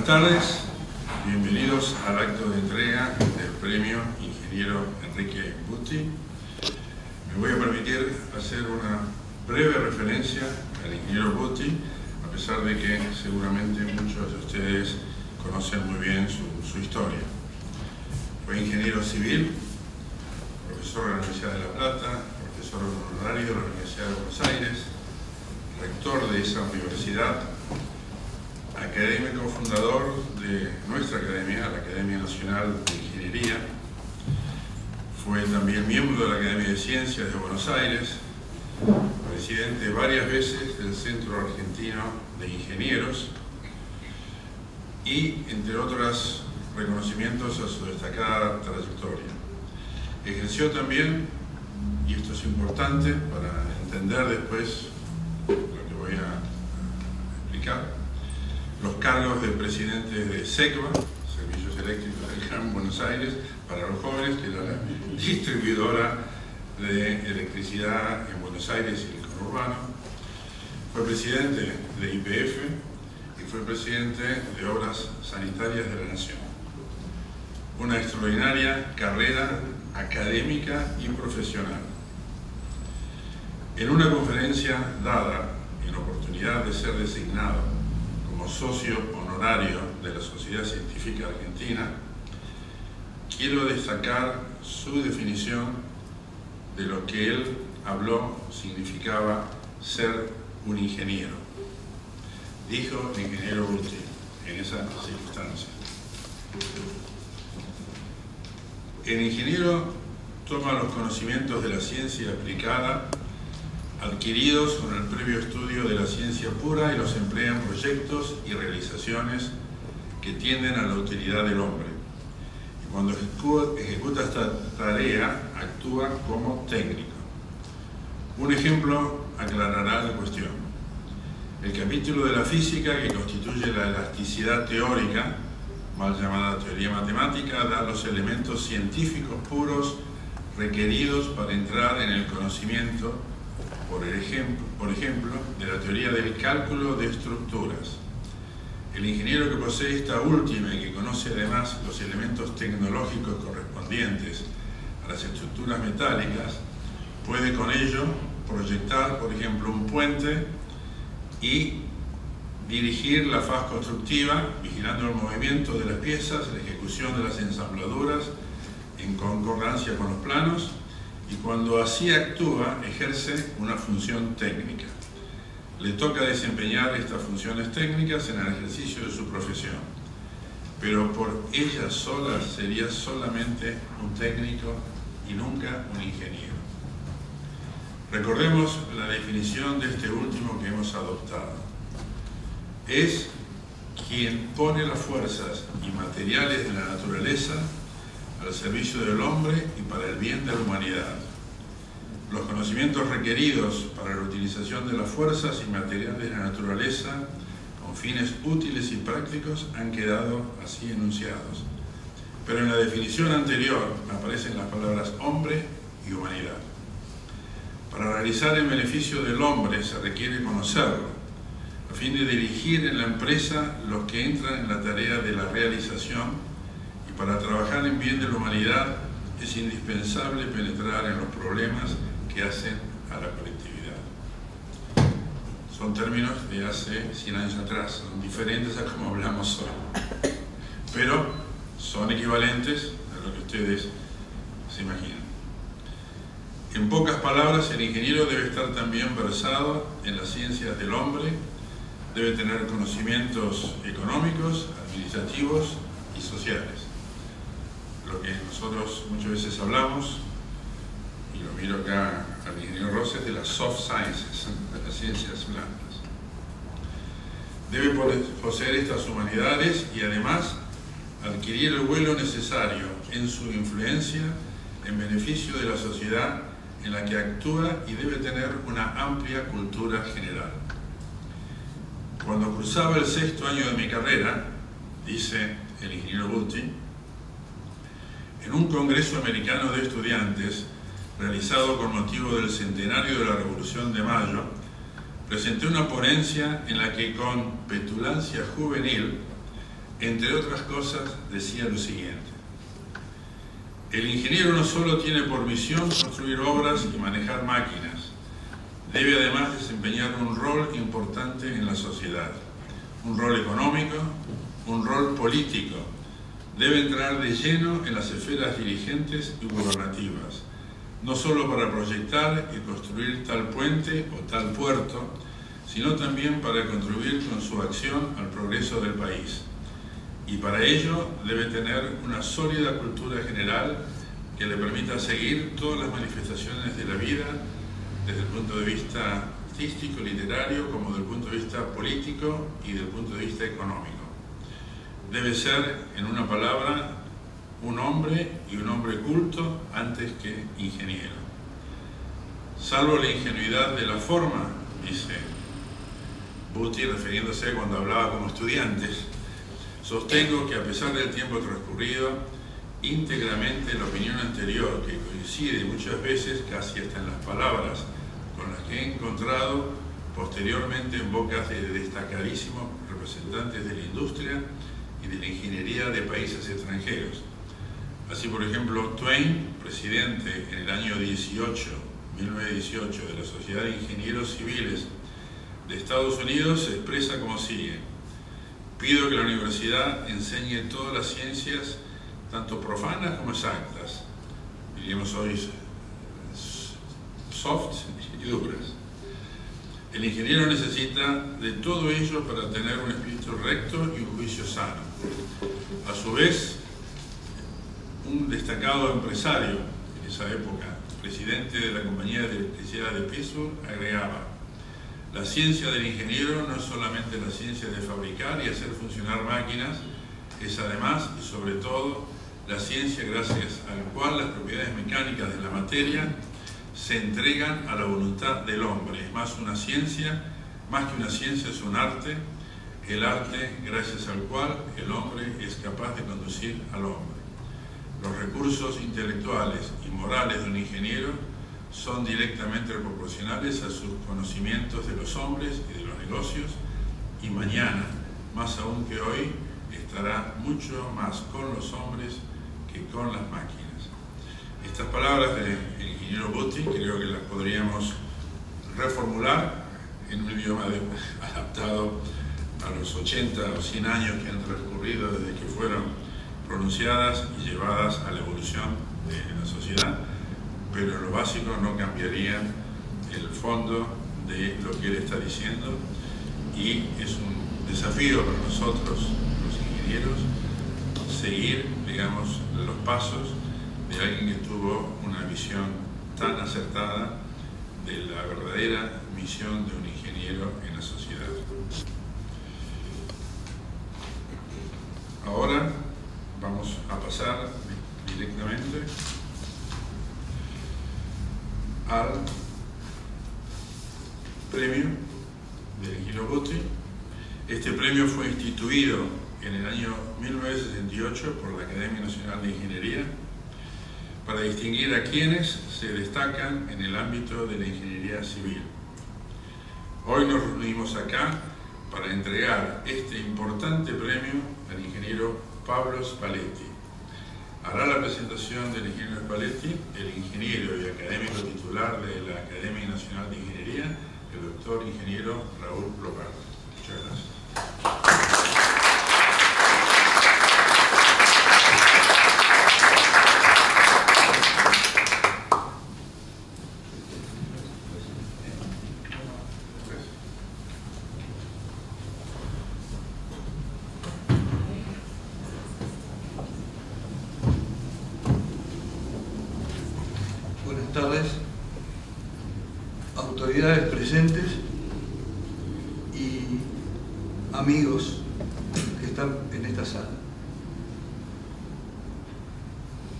tardes, bienvenidos al acto de entrega del premio Ingeniero Enrique Butti. Me voy a permitir hacer una breve referencia al ingeniero Butti, a pesar de que seguramente muchos de ustedes conocen muy bien su historia. Fue ingeniero civil, profesor de la Universidad de La Plata, profesor honorario de la Universidad de Buenos Aires, rector de esa universidad, académico fundador de nuestra academia, la Academia Nacional de Ingeniería. Fue también miembro de la Academia de Ciencias de Buenos Aires, presidente varias veces del Centro Argentino de Ingenieros y, entre otros reconocimientos, a su destacada trayectoria. Ejerció también, y esto es importante para entender después lo que voy a explicar, los cargos de presidente de SECBA, Servicios Eléctricos del Gran Buenos Aires, para los jóvenes, que era la distribuidora de electricidad en Buenos Aires y el conurbano. Fue presidente de YPF y fue presidente de Obras Sanitarias de la Nación. Una extraordinaria carrera académica y profesional. En una conferencia dada en oportunidad de ser designado como socio honorario de la Sociedad Científica Argentina, quiero destacar su definición de lo que él habló significaba ser un ingeniero. Dijo el ingeniero Butti en esa circunstancia: el ingeniero toma los conocimientos de la ciencia aplicada adquiridos con el previo estudio de la ciencia pura y los emplea en proyectos y realizaciones que tienden a la utilidad del hombre. Y cuando ejecuta esta tarea, actúa como técnico. Un ejemplo aclarará la cuestión. El capítulo de la física que constituye la elasticidad teórica, mal llamada teoría matemática, da los elementos científicos puros requeridos para entrar en el conocimiento, por ejemplo, de la teoría del cálculo de estructuras. El ingeniero que posee esta última y que conoce además los elementos tecnológicos correspondientes a las estructuras metálicas, puede con ello proyectar, por ejemplo, un puente y dirigir la faz constructiva, vigilando el movimiento de las piezas, la ejecución de las ensambladuras en concordancia con los planos, y cuando así actúa, ejerce una función técnica. Le toca desempeñar estas funciones técnicas en el ejercicio de su profesión, pero por ellas solas sería solamente un técnico y nunca un ingeniero. Recordemos la definición de este último que hemos adoptado. Es quien pone las fuerzas y materiales de la naturaleza al servicio del hombre y para el bien de la humanidad. Los conocimientos requeridos para la utilización de las fuerzas y materiales de la naturaleza con fines útiles y prácticos han quedado así enunciados. Pero en la definición anterior aparecen las palabras hombre y humanidad. Para realizar el beneficio del hombre se requiere conocerlo, a fin de dirigir en la empresa los que entran en la tarea de la realización. Para trabajar en bien de la humanidad es indispensable penetrar en los problemas que hacen a la colectividad. Son términos de hace 100 años atrás, son diferentes a como hablamos hoy, pero son equivalentes a lo que ustedes se imaginan. En pocas palabras, el ingeniero debe estar también versado en las ciencias del hombre, debe tener conocimientos económicos, administrativos y sociales. Lo que nosotros muchas veces hablamos, y lo miro acá al ingeniero Rosas, de las soft sciences, de las ciencias blandas. Debe poseer estas humanidades y además adquirir el vuelo necesario en su influencia en beneficio de la sociedad en la que actúa y debe tener una amplia cultura general. Cuando cruzaba el 6º año de mi carrera, dice el ingeniero Butti, en un congreso americano de estudiantes realizado con motivo del centenario de la Revolución de Mayo, presenté una ponencia en la que con petulancia juvenil Entre otras cosas, decía lo siguiente: el ingeniero no solo tiene por misión construir obras y manejar máquinas, debe además desempeñar un rol importante en la sociedad, un rol económico, un rol político. Debe entrar de lleno en las esferas dirigentes y gubernativas, no solo para proyectar y construir tal puente o tal puerto, sino también para contribuir con su acción al progreso del país. Y para ello debe tener una sólida cultura general que le permita seguir todas las manifestaciones de la vida desde el punto de vista artístico, literario, como desde el punto de vista político y desde el punto de vista económico. Debe ser, en una palabra, un hombre y un hombre culto antes que ingeniero. Salvo la ingenuidad de la forma, dice Butti, refiriéndose cuando hablaba como estudiantes, sostengo que a pesar del tiempo transcurrido, íntegramente la opinión anterior, que coincide muchas veces, casi hasta en las palabras con las que he encontrado posteriormente en bocas de destacadísimos representantes de la industria y de la ingeniería de países extranjeros. Así, por ejemplo, Twain, presidente en el año 1918 de la Sociedad de Ingenieros Civiles de Estados Unidos, se expresa como sigue: pido que la universidad enseñe todas las ciencias, tanto profanas como exactas, diríamos hoy soft y duras. El ingeniero necesita de todo ello para tener un espíritu recto y un juicio sano. A su vez, un destacado empresario en esa época, presidente de la compañía de electricidad de Pittsburgh, agregaba: la ciencia del ingeniero no es solamente la ciencia de fabricar y hacer funcionar máquinas, es además y sobre todo la ciencia gracias a la cual las propiedades mecánicas de la materia se entregan a la voluntad del hombre. Es más que una ciencia es un arte, el arte gracias al cual el hombre es capaz de conducir al hombre. Los recursos intelectuales y morales de un ingeniero son directamente proporcionales a sus conocimientos de los hombres y de los negocios, y mañana, más aún que hoy, estará mucho más con los hombres que con las máquinas. Estas palabras del ingeniero Butti creo que las podríamos reformular en un idioma adaptado a los 80 o 100 años que han transcurrido desde que fueron pronunciadas y llevadas a la evolución de la sociedad, pero en lo básico no cambiarían el fondo de lo que él está diciendo, y es un desafío para nosotros, los ingenieros, seguir, digamos, los pasos de alguien que tuvo una visión tan acertada de la verdadera misión de un ingeniero en la sociedad. Ahora vamos a pasar directamente al premio del ingeniero Butti. Este premio fue instituido en el año 1968 por la Academia Nacional de Ingeniería para distinguir a quienes se destacan en el ámbito de la ingeniería civil. Hoy nos reunimos acá para entregar este importante premio al ingeniero Pablo Spalletti. Hará la presentación del ingeniero Spalletti el ingeniero y académico titular de la Academia Nacional de Ingeniería, el doctor ingeniero Raúl Lopardo. Muchas gracias. Buenas tardes, autoridades presentes y amigos que están en esta sala.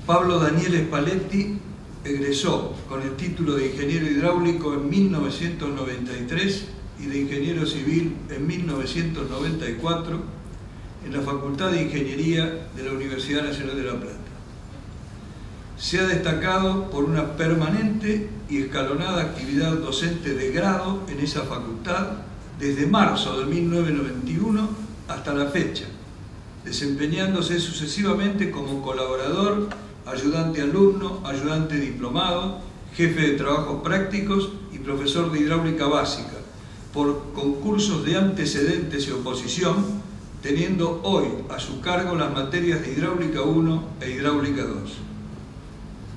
Pablo Daniel Spalletti egresó con el título de ingeniero hidráulico en 1993 y de ingeniero civil en 1994 en la Facultad de Ingeniería de la Universidad Nacional de La Plata. Se ha destacado por una permanente y escalonada actividad docente de grado en esa facultad desde marzo de 1991 hasta la fecha, desempeñándose sucesivamente como colaborador, ayudante alumno, ayudante diplomado, jefe de trabajos prácticos y profesor de hidráulica básica, por concursos de antecedentes y oposición, teniendo hoy a su cargo las materias de hidráulica 1 e hidráulica 2.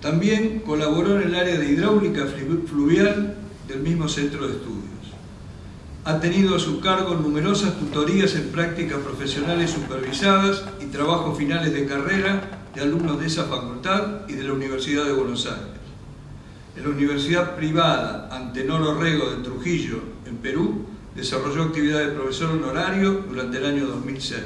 También colaboró en el área de hidráulica fluvial del mismo centro de estudios. Ha tenido a su cargo numerosas tutorías en prácticas profesionales supervisadas y trabajos finales de carrera de alumnos de esa facultad y de la Universidad de Buenos Aires. En la Universidad Privada Antenor Orrego de Trujillo, en Perú, desarrolló actividad de profesor honorario durante el año 2006.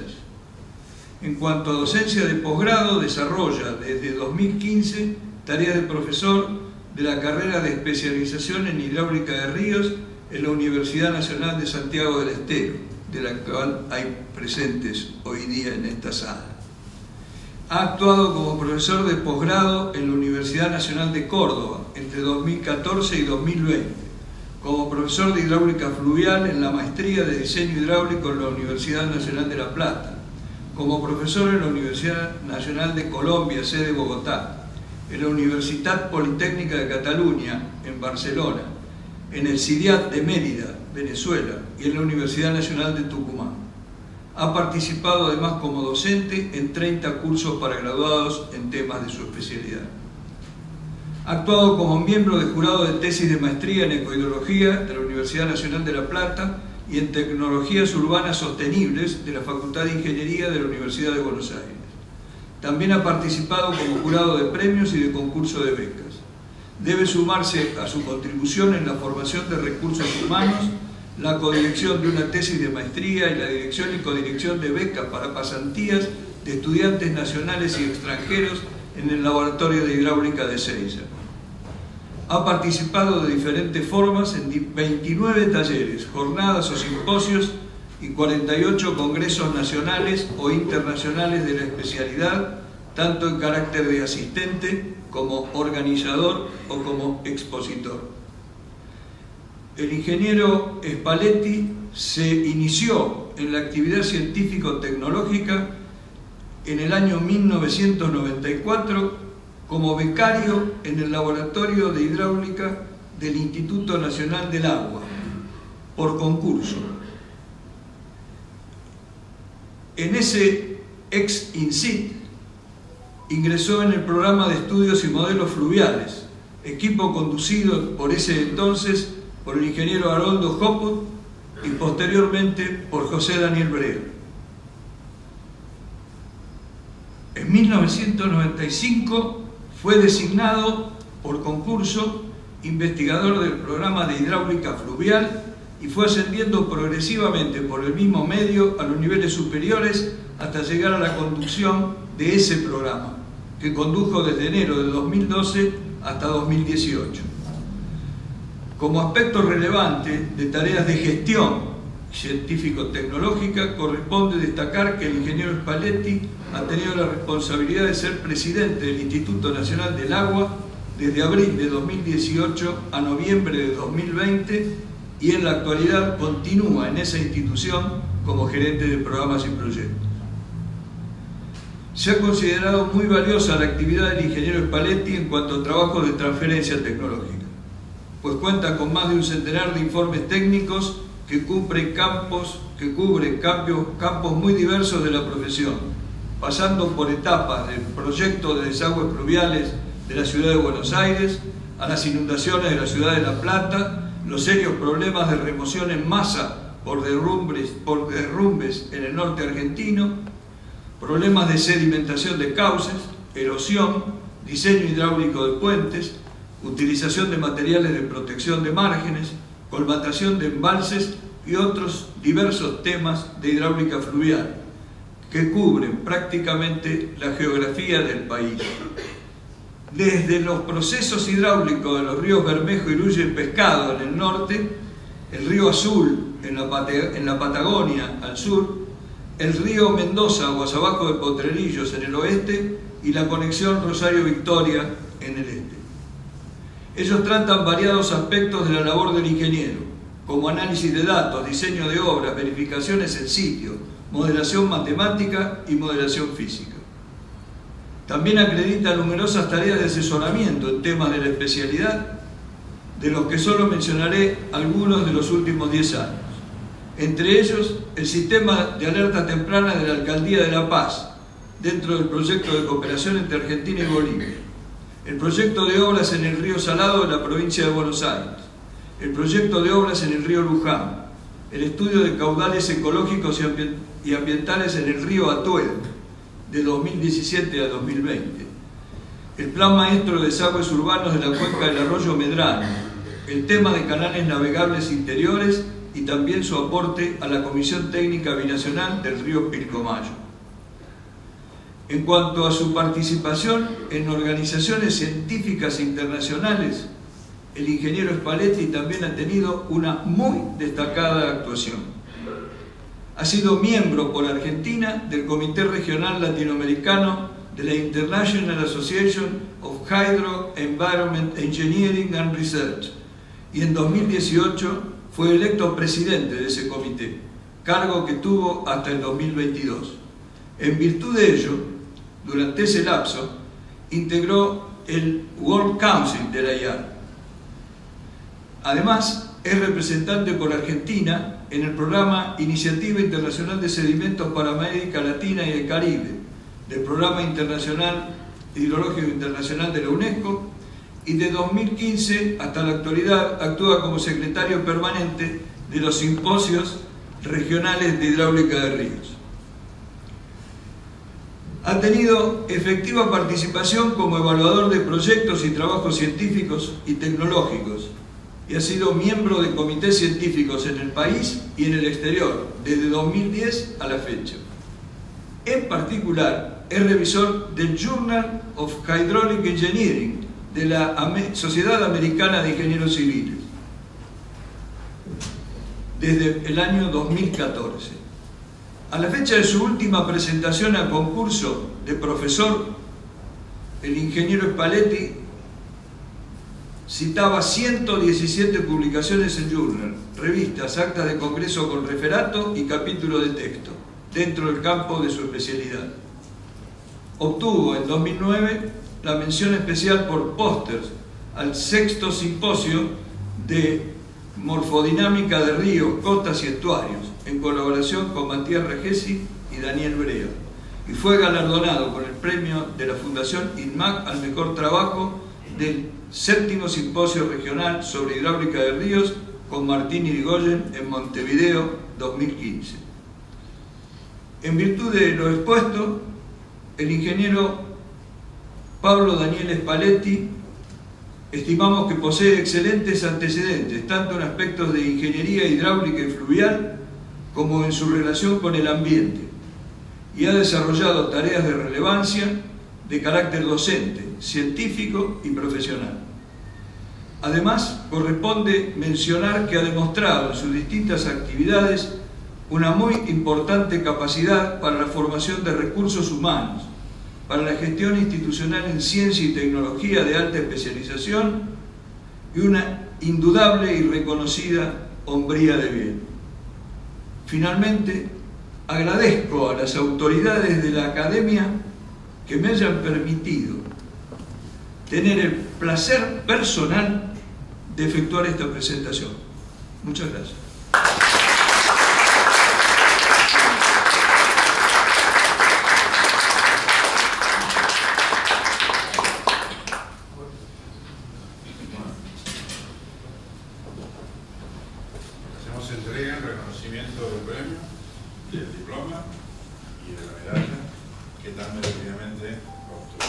En cuanto a docencia de posgrado, desarrolla desde 2015 tareas de profesor de la carrera de especialización en hidráulica de ríos en la Universidad Nacional de Santiago del Estero, de la cual hay presentes hoy día en esta sala. Ha actuado como profesor de posgrado en la Universidad Nacional de Córdoba entre 2014 y 2020, como profesor de hidráulica fluvial en la maestría de diseño hidráulico en la Universidad Nacional de La Plata, como profesor en la Universidad Nacional de Colombia, sede Bogotá, en la Universitat Politécnica de Cataluña, en Barcelona, en el CIDIAT de Mérida, Venezuela, y en la Universidad Nacional de Tucumán. Ha participado además como docente en 30 cursos para graduados en temas de su especialidad. Ha actuado como miembro de jurado de tesis de maestría en ecohidrología de la Universidad Nacional de La Plata y en tecnologías urbanas sostenibles de la Facultad de Ingeniería de la Universidad de Buenos Aires. También ha participado como jurado de premios y de concurso de becas. Debe sumarse a su contribución en la formación de recursos humanos, la codirección de una tesis de maestría y la dirección y codirección de becas para pasantías de estudiantes nacionales y extranjeros en el Laboratorio de Hidráulica de Ezeiza. Ha participado de diferentes formas en 29 talleres, jornadas o simposios y 48 congresos nacionales o internacionales de la especialidad, tanto en carácter de asistente como organizador o como expositor. El ingeniero Spalletti se inició en la actividad científico-tecnológica en el año 1994 como becario en el Laboratorio de Hidráulica del Instituto Nacional del Agua, por concurso. En ese ex-INSIT ingresó en el programa de estudios y modelos fluviales, equipo conducido por ese entonces por el ingeniero Haroldo Hoput y posteriormente por José Daniel Brea. En 1995 fue designado por concurso investigador del programa de hidráulica fluvial y fue ascendiendo progresivamente por el mismo medio a los niveles superiores hasta llegar a la conducción de ese programa, que condujo desde enero de 2012 hasta 2018. Como aspecto relevante de tareas de gestión científico-tecnológica, corresponde destacar que el ingeniero Spalletti ha tenido la responsabilidad de ser presidente del Instituto Nacional del Agua desde abril de 2018 a noviembre de 2020 y en la actualidad continúa en esa institución como gerente de programas y proyectos. Se ha considerado muy valiosa la actividad del ingeniero Spalletti en cuanto a trabajo de transferencia tecnológica, pues cuenta con más de un centenar de informes técnicos que cubren campos muy diversos de la profesión, pasando por etapas del proyecto de desagües pluviales de la ciudad de Buenos Aires, a las inundaciones de la ciudad de La Plata, los serios problemas de remoción en masa por derrumbes en el norte argentino, problemas de sedimentación de cauces, erosión, diseño hidráulico de puentes, utilización de materiales de protección de márgenes, colmatación de embalses y otros diversos temas de hidráulica fluvial que cubren prácticamente la geografía del país. Desde los procesos hidráulicos de los ríos Bermejo, Iruya y Pescado en el norte, el río Azul en la Patagonia al sur, el río Mendoza, aguas abajo de Potrerillos en el oeste y la conexión Rosario-Victoria en el este. Ellos tratan variados aspectos de la labor del ingeniero, como análisis de datos, diseño de obras, verificaciones en sitio, modelación matemática y modelación física. También acredita numerosas tareas de asesoramiento en temas de la especialidad, de los que solo mencionaré algunos de los últimos 10 años. Entre ellos, el sistema de alerta temprana de la Alcaldía de La Paz, dentro del proyecto de cooperación entre Argentina y Bolivia, el proyecto de obras en el río Salado de la provincia de Buenos Aires, el proyecto de obras en el río Luján, el estudio de caudales ecológicos y ambientales en el río Atuel, de 2017 a 2020, el Plan Maestro de Desagües Urbanos de la cuenca del arroyo Medrano, el tema de canales navegables interiores y también su aporte a la Comisión Técnica Binacional del río Pilcomayo. En cuanto a su participación en organizaciones científicas internacionales, el ingeniero Spalletti también ha tenido una muy destacada actuación. Ha sido miembro por Argentina del Comité Regional Latinoamericano de la International Association of Hydro Environment Engineering and Research y en 2018 fue electo presidente de ese comité, cargo que tuvo hasta el 2022. En virtud de ello, durante ese lapso, integró el World Council de la IAR. Además, es representante por Argentina en el programa Iniciativa Internacional de Sedimentos para América Latina y el Caribe, del Programa Hidrológico Internacional de la UNESCO, y de 2015 hasta la actualidad actúa como secretario permanente de los simposios regionales de hidráulica de ríos. Ha tenido efectiva participación como evaluador de proyectos y trabajos científicos y tecnológicos, y ha sido miembro de comités científicos en el país y en el exterior, desde 2010 a la fecha. En particular, es revisor del Journal of Hydraulic Engineering de la Sociedad Americana de Ingenieros Civiles, desde el año 2014. A la fecha de su última presentación al concurso de profesor, el ingeniero Spalletti citaba 117 publicaciones en journal, revistas, actas de congreso con referato y capítulo de texto, dentro del campo de su especialidad. Obtuvo en 2009 la mención especial por pósters al 6º simposio de morfodinámica de ríos, costas y estuarios, en colaboración con Matías Regesi y Daniel Brea, y fue galardonado con el premio de la Fundación INMAC al mejor trabajo del 7º Simposio Regional sobre Hidráulica de Ríos con Martín Irigoyen en Montevideo 2015. En virtud de lo expuesto, el ingeniero Pablo Daniel Spalletti estimamos que posee excelentes antecedentes, tanto en aspectos de ingeniería hidráulica y fluvial como en su relación con el ambiente, y ha desarrollado tareas de relevancia de carácter docente, científico y profesional. Además, corresponde mencionar que ha demostrado en sus distintas actividades una muy importante capacidad para la formación de recursos humanos, para la gestión institucional en ciencia y tecnología de alta especialización y una indudable y reconocida hombría de bien. Finalmente, agradezco a las autoridades de la Academia que me hayan permitido tener el placer personal de efectuar esta presentación. Muchas gracias. Hacemos entrega en reconocimiento del premio, del diploma y de la medalla que tan merecidamente obtuvo.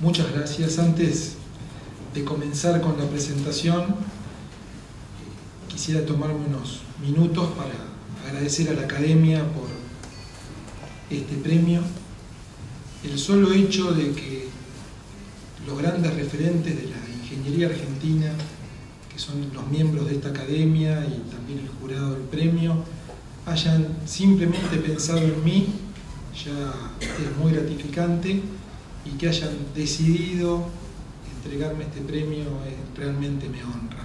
Muchas gracias. Antes de comenzar con la presentación, quisiera tomarme unos minutos para agradecer a la Academia por este premio el solo hecho de que los grandes referentes de la ingeniería argentina, que son los miembros de esta academia y también el jurado del premio, hayan simplemente pensado en mí, ya es muy gratificante, y que hayan decidido entregarme este premio realmente me honra.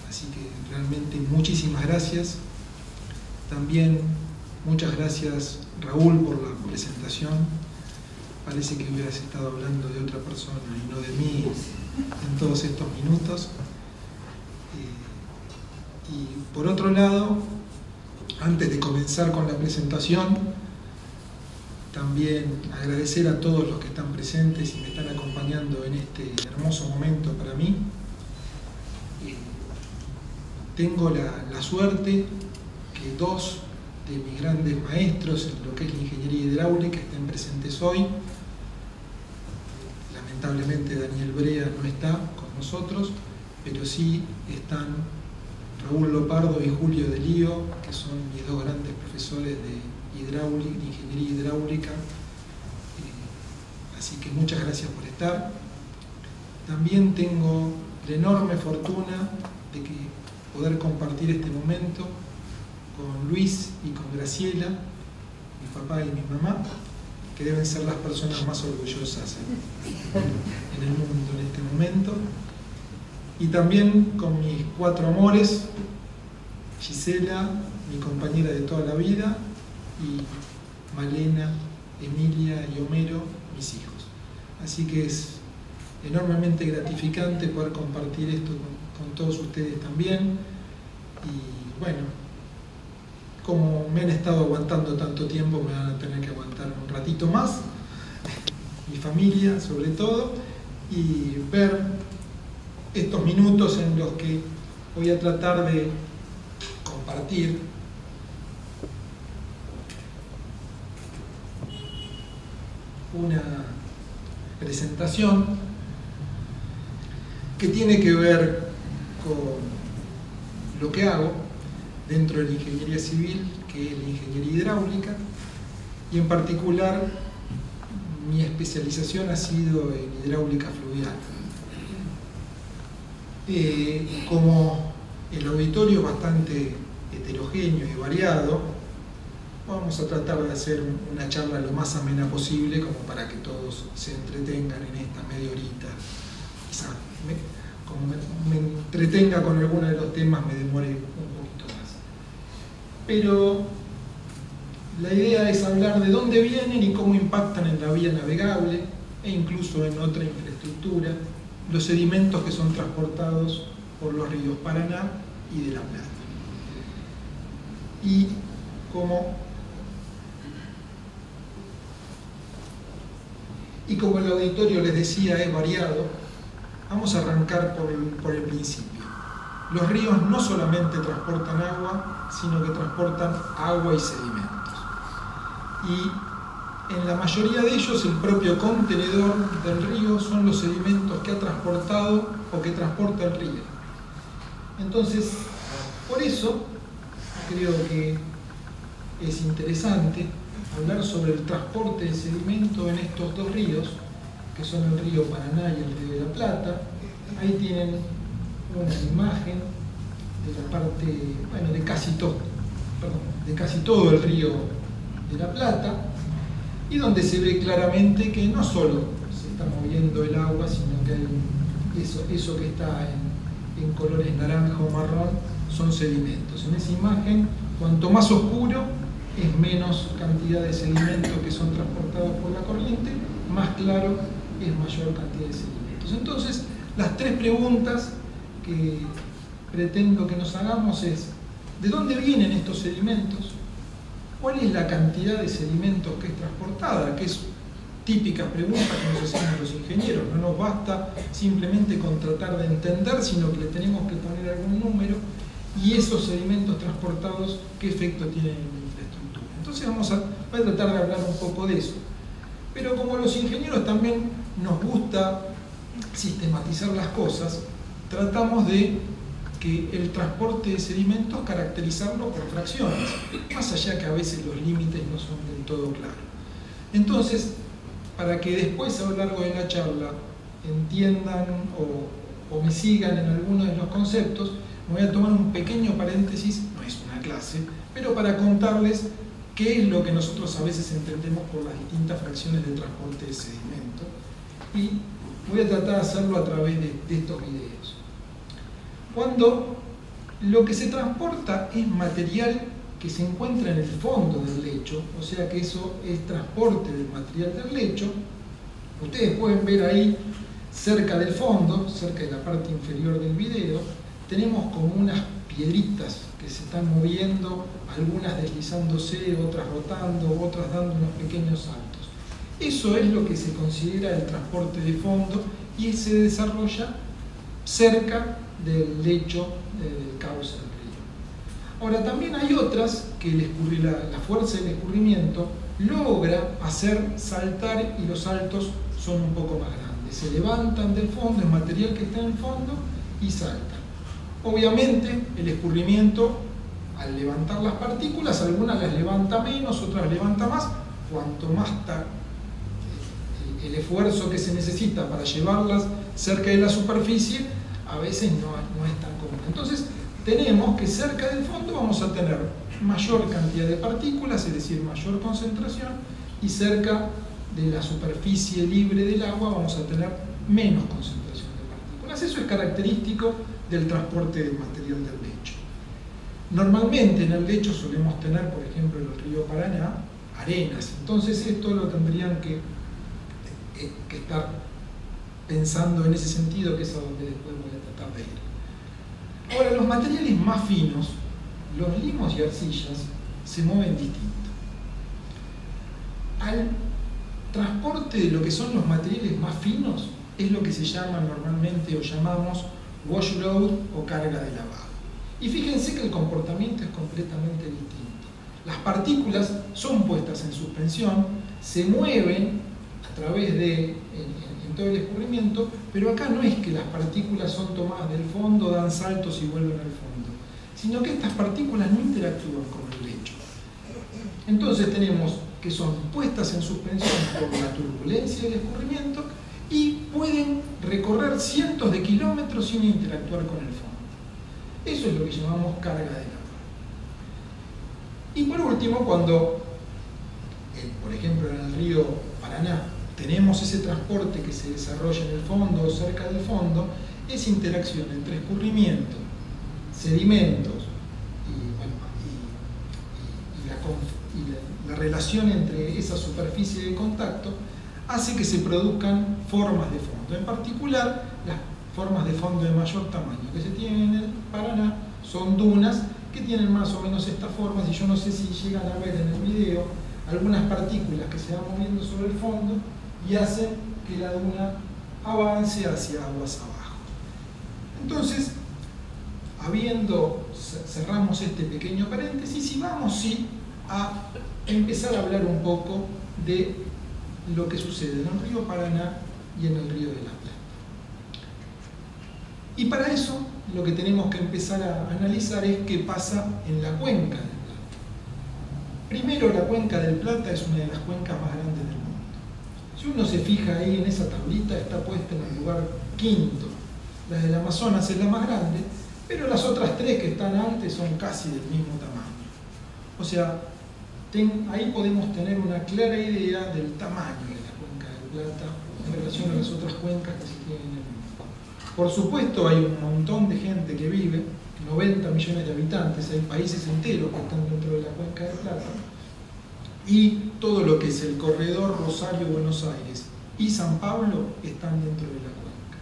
Así que realmente muchísimas gracias. También muchas gracias, Raúl, por la presentación. Parece que hubieras estado hablando de otra persona y no de mí en todos estos minutos. Y por otro lado, antes de comenzar con la presentación, también agradecer a todos los que están presentes y me están acompañando en este hermoso momento para mí. Tengo la suerte que dos de mis grandes maestros en lo que es la ingeniería hidráulica estén presentes hoy. Lamentablemente Daniel Brea no está con nosotros, pero sí están Raúl Lopardo y Julio de Lío, que son mis dos grandes profesores de ingeniería hidráulica. Así que muchas gracias por estar. También tengo la enorme fortuna de poder compartir este momento con Luis y con Graciela, mi papá y mi mamá, que deben ser las personas más orgullosas en el mundo en este momento. Y también con mis cuatro amores, Gisela, mi compañera de toda la vida, y Malena, Emilia y Homero, mis hijos. Así que es enormemente gratificante poder compartir esto con todos ustedes también. Y bueno, como me han estado aguantando tanto tiempo, me van a tener que aguantar un ratito más, mi familia sobre todo, y ver estos minutos en los que voy a tratar de compartir una presentación que tiene que ver con lo que hago dentro de la ingeniería civil, que es la ingeniería hidráulica, y en particular mi especialización ha sido en hidráulica fluvial. Como el auditorio es bastante heterogéneo y variado, vamos a tratar de hacer una charla lo más amena posible, como para que todos se entretengan en esta media horita. Quizá como me entretenga con alguno de los temas, me demore un poquito más. Pero la idea es hablar de dónde vienen y cómo impactan en la vía navegable e incluso en otra infraestructura los sedimentos que son transportados por los ríos Paraná y de la Plata. Y como el auditorio les decía es variado, vamos a arrancar por el principio. Los ríos no solamente transportan agua, sino que transportan agua y sedimentos. Y en la mayoría de ellos el propio contenedor del río son los sedimentos que ha transportado o que transporta el río. Entonces, por eso creo que es interesante hablar sobre el transporte de sedimento en estos dos ríos, que son el río Paraná y el río de la Plata. Ahí tienen una imagen de la parte, bueno, de casi todo el río de la Plata, y donde se ve claramente que no solo se está moviendo el agua, sino que hay eso que está en colores naranja o marrón son sedimentos. En esa imagen, cuanto más oscuro, es menos cantidad de sedimentos que son transportados por la corriente, más claro es mayor cantidad de sedimentos. Entonces, las tres preguntas que pretendo que nos hagamos es: ¿de dónde vienen estos sedimentos? ¿Cuál es la cantidad de sedimentos que es transportada? Que es típica pregunta que nos hacemos los ingenieros. No nos basta simplemente con tratar de entender, sino que le tenemos que poner algún número. Y esos sedimentos transportados, ¿qué efecto tienen en la infraestructura? Entonces voy a tratar de hablar un poco de eso. Pero como los ingenieros también nos gusta sistematizar las cosas, tratamos de que el transporte de sedimentos caracterizarlo por fracciones, más allá que a veces los límites no son del todo claros. Entonces, para que después a lo largo de la charla entiendan o me sigan en algunos de los conceptos, me voy a tomar un pequeño paréntesis, no es una clase, pero para contarles qué es lo que nosotros a veces entendemos por las distintas fracciones de transporte de sedimento, y voy a tratar de hacerlo a través de estos videos. Cuando lo que se transporta es material que se encuentra en el fondo del lecho, o sea que eso es transporte del material del lecho, ustedes pueden ver ahí cerca del fondo, cerca de la parte inferior del video, tenemos como unas piedritas que se están moviendo, algunas deslizándose, otras rotando, otras dando unos pequeños saltos. Eso es lo que se considera el transporte de fondo y se desarrolla cerca del lecho del cauce del río. Ahora, también hay otras que la fuerza del escurrimiento logra hacer saltar, y los saltos son un poco más grandes. Se levantan del fondo, el material que está en el fondo, y saltan. Obviamente, el escurrimiento, al levantar las partículas, algunas las levanta menos, otras levanta más. Cuanto más está el esfuerzo que se necesita para llevarlas cerca de la superficie, a veces no es tan común. Entonces, tenemos que cerca del fondo vamos a tener mayor cantidad de partículas, es decir, mayor concentración, y cerca de la superficie libre del agua vamos a tener menos concentración de partículas. Eso es característico del transporte del material del lecho. Normalmente en el lecho solemos tener, por ejemplo, en el río Paraná, arenas. Entonces esto lo tendrían que estar pensando en ese sentido, que es a donde después voy a tratar de ir. Ahora, los materiales más finos, los limos y arcillas, se mueven distinto. Al transporte de lo que son los materiales más finos es lo que se llama normalmente, o llamamos, wash load o carga de lavado. Y fíjense que el comportamiento es completamente distinto. Las partículas son puestas en suspensión, se mueven a través de en todo el escurrimiento, pero acá no es que las partículas son tomadas del fondo, dan saltos y vuelven al fondo, sino que estas partículas no interactúan con el lecho. Entonces tenemos que son puestas en suspensión por la turbulencia del escurrimiento y pueden recorrer cientos de kilómetros sin interactuar con el fondo. Eso es lo que llamamos carga de lavado. Y por último, cuando, por ejemplo, en el río Paraná, tenemos ese transporte que se desarrolla en el fondo o cerca del fondo, esa interacción entre escurrimiento, sedimentos y la relación entre esa superficie de contacto hace que se produzcan formas de fondo. En particular, las formas de fondo de mayor tamaño que se tienen en el Paraná son dunas que tienen más o menos estas formas, y yo no sé si llegan a ver en el video algunas partículas que se van moviendo sobre el fondo y hacen que la duna avance hacia aguas abajo. Entonces, cerramos este pequeño paréntesis y vamos a empezar a hablar un poco de lo que sucede en el río Paraná y en el río de la Plata. Y para eso lo que tenemos que empezar a analizar es qué pasa en la cuenca del Plata. Primero, la cuenca del Plata es una de las cuencas más grandes del mundo. Si uno se fija ahí en esa tablita, está puesta en el lugar quinto. La del Amazonas es la más grande, pero las otras tres que están antes son casi del mismo tamaño. O sea, ahí podemos tener una clara idea del tamaño de la cuenca del Plata en relación a las otras cuencas que se tienen en el mundo. Por supuesto, hay un montón de gente que vive, 90 millones de habitantes, hay países enteros que están dentro de la cuenca del Plata, y todo lo que es el corredor Rosario-Buenos Aires y San Pablo están dentro de la cuenca.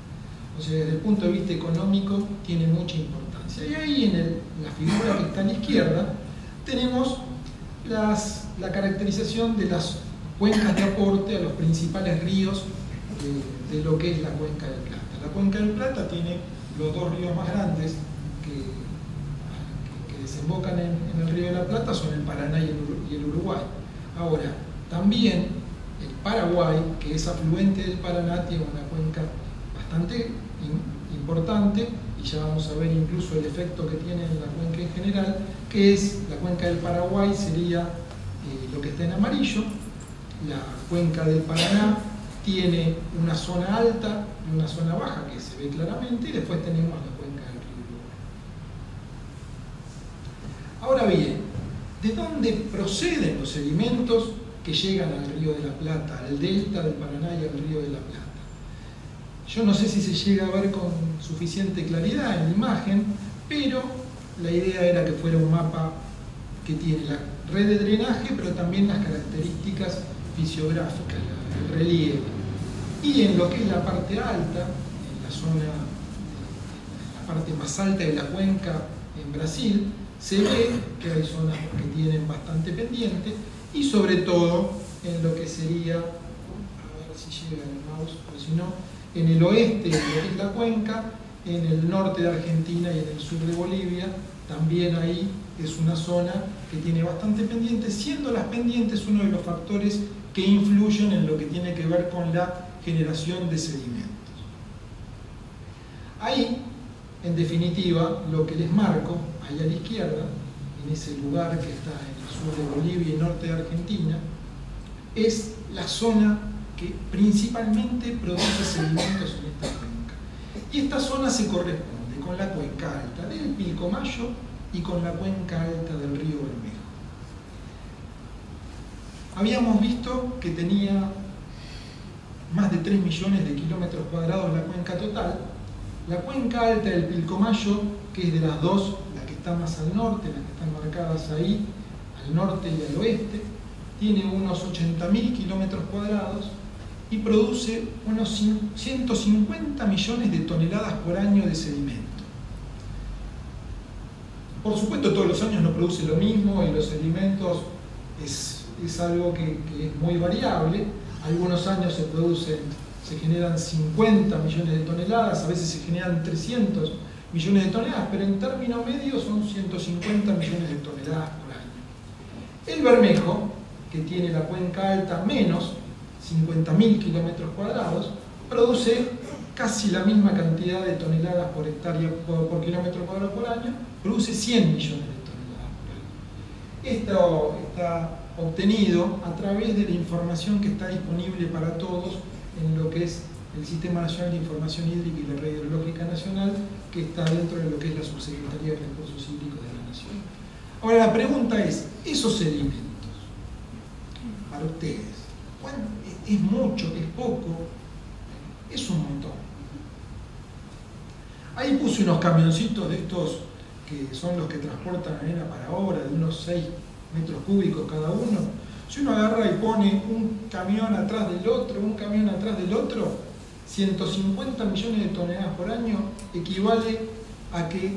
O sea, desde el punto de vista económico tiene mucha importancia. Y ahí en la figura que está a la izquierda tenemos la caracterización de las cuencas de aporte a los principales ríos de lo que es la cuenca del Plata. La cuenca del Plata tiene los dos ríos más grandes que desembocan en el río de la Plata, son el Paraná y el Uruguay. Ahora, también el Paraguay, que es afluente del Paraná, tiene una cuenca bastante importante, y ya vamos a ver incluso el efecto que tiene en la cuenca en general, que es la cuenca del Paraguay, sería lo que está en amarillo, la cuenca del Paraná tiene una zona alta y una zona baja que se ve claramente, y después tenemos la cuenca del río Uruguay. Ahora bien, ¿de dónde proceden los sedimentos que llegan al río de la Plata, al delta del Paraná y al río de la Plata? Yo no sé si se llega a ver con suficiente claridad en la imagen, pero la idea era que fuera un mapa que tiene la red de drenaje, pero también las características fisiográficas, el relieve. Y en lo que es la parte alta, en la zona, la parte más alta de la cuenca en Brasil, se ve que hay zonas que tienen bastante pendiente, y sobre todo en lo que sería, a ver si llega el mouse, o si no, en el oeste de lo que es la cuenca, en el norte de Argentina y en el sur de Bolivia, también ahí es una zona que tiene bastante pendientes, siendo las pendientes uno de los factores que influyen en lo que tiene que ver con la generación de sedimentos. Ahí, en definitiva, lo que les marco, ahí a la izquierda, en ese lugar que está en el sur de Bolivia y norte de Argentina, es la zona que principalmente produce sedimentos en esta cuenca. Y esta zona se corresponde con la cuenca alta del Pilcomayo y con la cuenca alta del río Bermejo. Habíamos visto que tenía más de 3 millones de kilómetros cuadrados la cuenca total. La cuenca alta del Pilcomayo, que es de las dos, la que está más al norte, las que están marcadas ahí, al norte y al oeste, tiene unos 80.000 kilómetros cuadrados y produce unos 150 millones de toneladas por año de sedimento. Por supuesto, todos los años no produce lo mismo, y los sedimentos es algo que es muy variable. Algunos años se generan 50 millones de toneladas, a veces se generan 300 millones de toneladas, pero en término medio son 150 millones de toneladas por año. El Bermejo, que tiene la cuenca alta menos 50.000 kilómetros cuadrados, produce casi la misma cantidad de toneladas por hectárea por kilómetro cuadrado por año, produce 100 millones de toneladas por año. Esto está obtenido a través de la información que está disponible para todos en lo que es el Sistema Nacional de Información Hídrica y la Red Hidrológica Nacional, que está dentro de lo que es la Subsecretaría de Recursos Hídricos de la Nación. Ahora la pregunta es, esos sedimentos, para ustedes, ¿es mucho? ¿Es poco? Es un montón. Ahí puse unos camioncitos de estos que son los que transportan arena para obra, de unos 6 metros cúbicos cada uno. Si uno agarra y pone un camión atrás del otro, un camión atrás del otro, 150 millones de toneladas por año equivale a que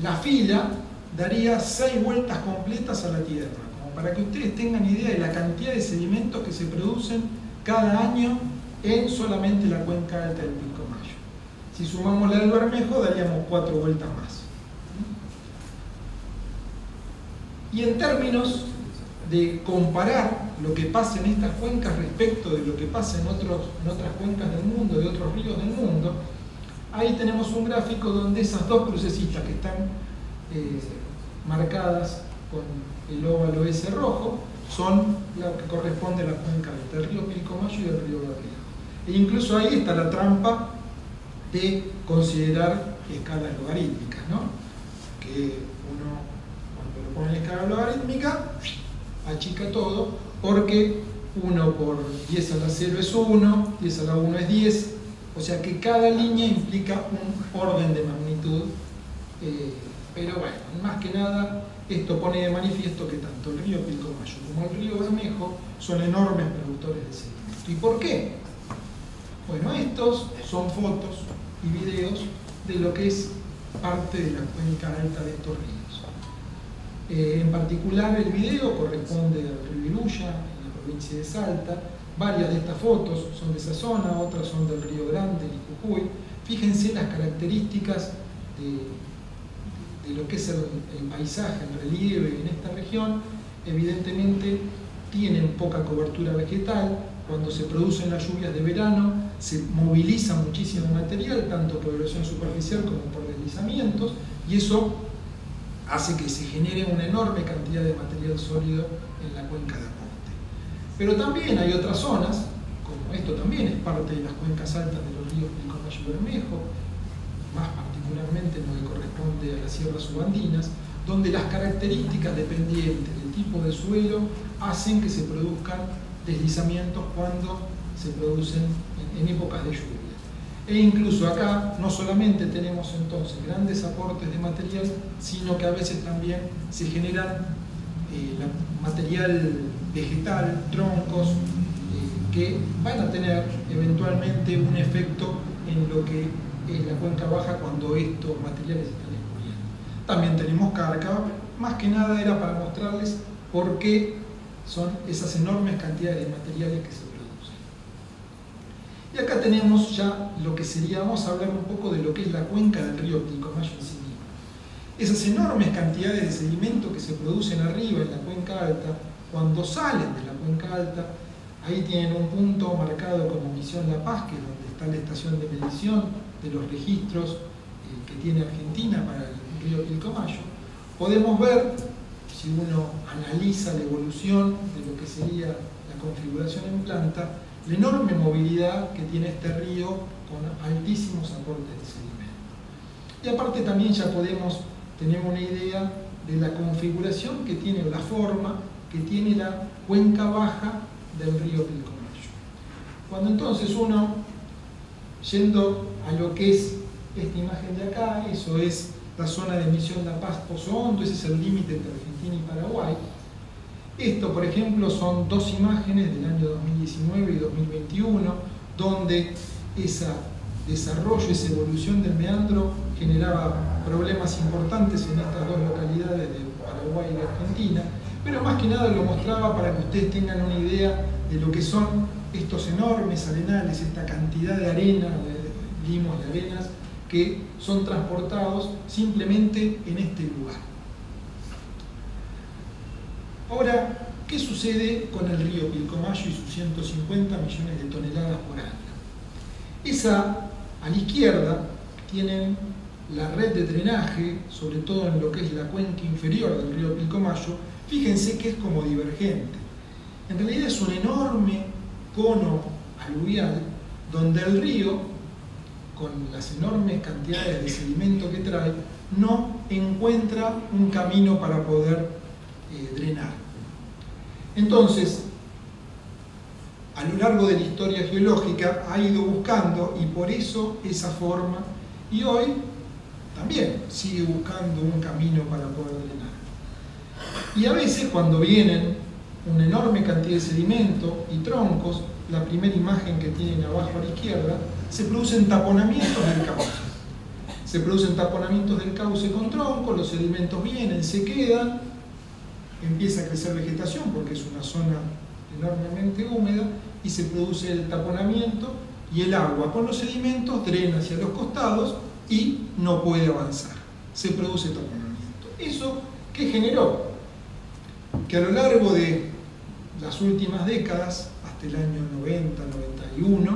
la fila daría 6 vueltas completas a la Tierra, como para que ustedes tengan idea de la cantidad de sedimentos que se producen cada año en solamente la cuenca alta del Pilcomayo. Si sumamos la del Bermejo, daríamos 4 vueltas más. Y en términos de comparar lo que pasa en estas cuencas respecto de lo que pasa en otras cuencas del mundo, de otros ríos del mundo, ahí tenemos un gráfico donde esas dos crucecitas que están marcadas con el óvalo ese rojo son lo que corresponde a la cuenca del río Pilcomayo y del río Bermejo. E incluso ahí está la trampa de considerar escalas logarítmicas, ¿no? Que uno, cuando lo pone en escala logarítmica, achica todo, porque 1 por 10 a la 0 es 1, 10 a la 1 es 10, o sea que cada línea implica un orden de magnitud, pero bueno, más que nada, esto pone de manifiesto que tanto el río Pilcomayo como el río Bermejo son enormes productores de sedimento. ¿Y por qué? Bueno, estos son fotos y videos de lo que es parte de la cuenca alta de estos ríos. En particular el video corresponde al río Iruya, en la provincia de Salta. Varias de estas fotos son de esa zona, otras son del río Grande, en Jujuy. Fíjense las características de lo que es el paisaje, el relieve en esta región. Evidentemente tienen poca cobertura vegetal. Cuando se producen las lluvias de verano se moviliza muchísimo material, tanto por erosión superficial como por deslizamientos, y eso hace que se genere una enorme cantidad de material sólido en la cuenca de aporte. Pero también hay otras zonas, como esto también es parte de las cuencas altas de los ríos Pilcomayo y Bermejo, más particularmente en lo que corresponde a las sierras subandinas, donde las características dependientes del tipo de suelo hacen que se produzcan deslizamientos cuando se producen en épocas de lluvia. E incluso acá no solamente tenemos entonces grandes aportes de material, sino que a veces también se generan material vegetal, troncos, que van a tener eventualmente un efecto en lo que es la cuenca baja cuando estos materiales están escurriendo. También tenemos cárcava, más que nada era para mostrarles por qué son esas enormes cantidades de materiales que se producen. Y acá tenemos ya lo que sería, vamos a hablar un poco de lo que es la cuenca del río Pilcomayo en sí mismo. Esas enormes cantidades de sedimento que se producen arriba en la cuenca alta, cuando salen de la cuenca alta, ahí tienen un punto marcado como Misión La Paz, que es donde está la estación de medición de los registros que tiene Argentina para el río Pilcomayo. Podemos ver, si uno analiza la evolución de lo que sería la configuración en planta, la enorme movilidad que tiene este río con altísimos aportes de sedimento. Y aparte también ya podemos tener una idea de la configuración que tiene, la forma que tiene la cuenca baja del río Pilcomayo. Cuando entonces uno, yendo a lo que es esta imagen de acá, eso es la zona de Misión La Paz Pozo Hondo, ese es el límite entre Argentina y Paraguay. Esto, por ejemplo, son dos imágenes del año 2019 y 2021, donde ese desarrollo, esa evolución del meandro generaba problemas importantes en estas dos localidades de Paraguay y de Argentina, pero más que nada lo mostraba para que ustedes tengan una idea de lo que son estos enormes arenales, esta cantidad de arena, de limos de arenas, que son transportados simplemente en este lugar. Ahora, ¿qué sucede con el río Pilcomayo y sus 150 millones de toneladas por año? A la izquierda tienen la red de drenaje, sobre todo en lo que es la cuenca inferior del río Pilcomayo. Fíjense que es como divergente. En realidad es un enorme cono aluvial donde el río, con las enormes cantidades de sedimento que trae, no encuentra un camino para poder drenar. Entonces, a lo largo de la historia geológica ha ido buscando, y por eso esa forma, y hoy también sigue buscando un camino para poder drenar. Y a veces cuando vienen una enorme cantidad de sedimento y troncos, la primera imagen que tienen abajo a la izquierda, se producen taponamientos del cauce. Se producen taponamientos del cauce con troncos, los sedimentos vienen, se quedan, empieza a crecer vegetación porque es una zona enormemente húmeda y se produce el taponamiento y el agua con los sedimentos drena hacia los costados y no puede avanzar. Se produce taponamiento. ¿Eso qué generó? Que a lo largo de las últimas décadas, hasta el año 90-91,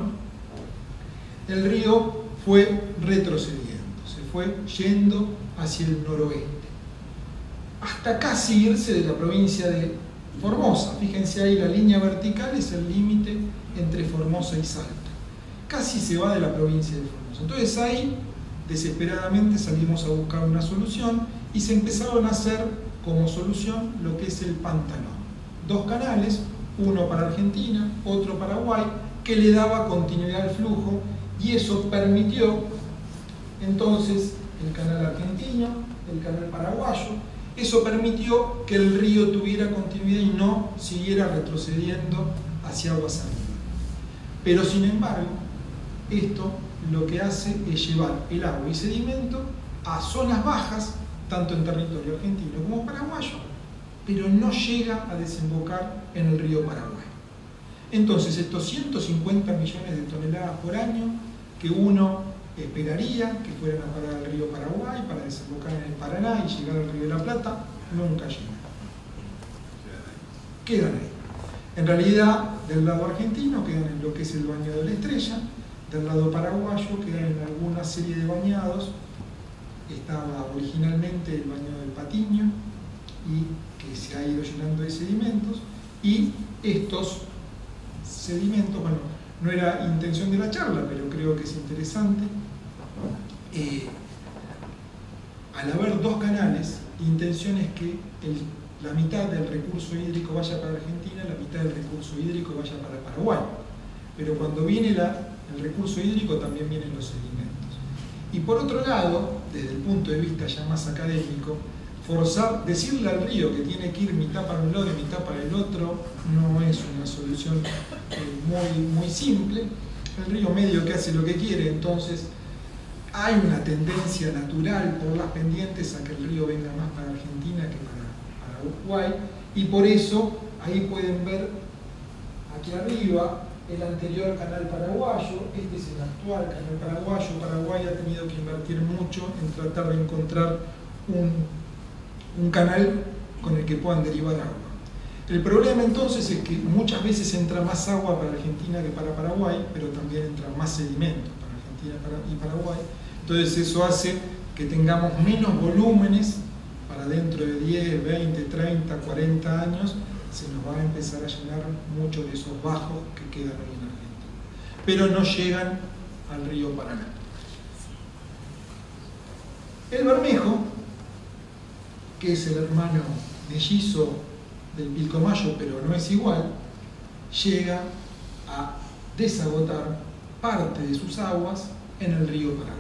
el río fue retrocediendo, se fue yendo hacia el noroeste, hasta casi irse de la provincia de Formosa. Fíjense ahí, la línea vertical es el límite entre Formosa y Salta. Casi se va de la provincia de Formosa. Entonces ahí, desesperadamente, salimos a buscar una solución y se empezaron a hacer como solución lo que es el pantanón. Dos canales, uno para Argentina, otro para Paraguay, que le daba continuidad al flujo, y eso permitió entonces el canal argentino, el canal paraguayo. Eso permitió que el río tuviera continuidad y no siguiera retrocediendo hacia aguas arriba. Pero sin embargo, esto lo que hace es llevar el agua y sedimento a zonas bajas, tanto en territorio argentino como paraguayo, pero no llega a desembocar en el río Paraguay. Entonces, estos 150 millones de toneladas por año que uno esperaría que fueran a parar al río Paraguay para desembocar en el Paraná y llegar al río de la Plata, nunca llegan. Quedan ahí. En realidad, del lado argentino quedan en lo que es el bañado de la Estrella, del lado paraguayo quedan en alguna serie de bañados. Estaba originalmente el bañado del Patiño, y que se ha ido llenando de sedimentos, y estos sedimentos. Bueno, no era intención de la charla, pero creo que es interesante. Al haber dos canales, la intención es que la mitad del recurso hídrico vaya para Argentina, la mitad del recurso hídrico vaya para Paraguay. Pero cuando viene el recurso hídrico también vienen los sedimentos. Y por otro lado, desde el punto de vista ya más académico, decirle al río que tiene que ir mitad para un lado y mitad para el otro no es una solución muy simple. El río medio que hace lo que quiere, entonces hay una tendencia natural por las pendientes a que el río venga más para Argentina que para Uruguay, y por eso ahí pueden ver aquí arriba el anterior canal paraguayo. Este es el actual canal paraguayo. Paraguay ha tenido que invertir mucho en tratar de encontrar un canal con el que puedan derivar agua. El problema entonces es que muchas veces entra más agua para Argentina que para Paraguay, pero también entra más sedimentos para Argentina y Paraguay. Entonces eso hace que tengamos menos volúmenes para dentro de 10, 20, 30, 40 años. Se nos va a empezar a llenar mucho de esos bajos que quedan hoy en Argentina, pero no llegan al río Paraná. El Bermejo, que es el hermano mellizo del Pilcomayo, pero no es igual, llega a desagotar parte de sus aguas en el río Paraguay.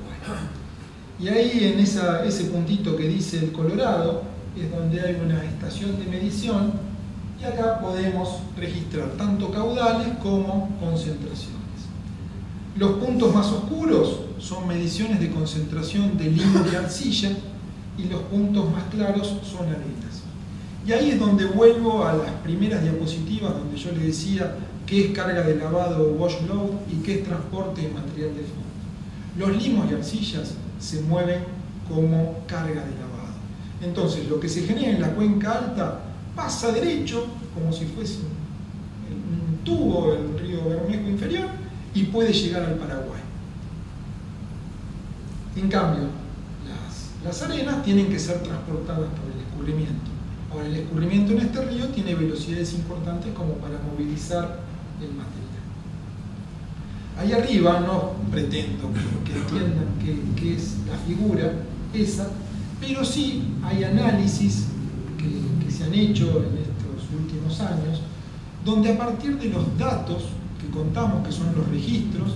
Y ahí en ese puntito que dice el Colorado es donde hay una estación de medición, y acá podemos registrar tanto caudales como concentraciones. Los puntos más oscuros son mediciones de concentración de limo y arcilla, y los puntos más claros son arenas. Y ahí es donde vuelvo a las primeras diapositivas donde yo les decía qué es carga de lavado o wash load y qué es transporte de material de fondo. Los limos y arcillas se mueven como carga de lavado. Entonces lo que se genera en la cuenca alta pasa derecho, como si fuese un tubo del río Bermejo inferior, y puede llegar al Paraguay. En cambio, las arenas tienen que ser transportadas por el escurrimiento. Ahora, el escurrimiento en este río tiene velocidades importantes como para movilizar el material. Ahí arriba no pretendo que entiendan qué es la figura esa, pero sí hay análisis que se han hecho en estos últimos años, donde a partir de los datos que contamos, que son los registros,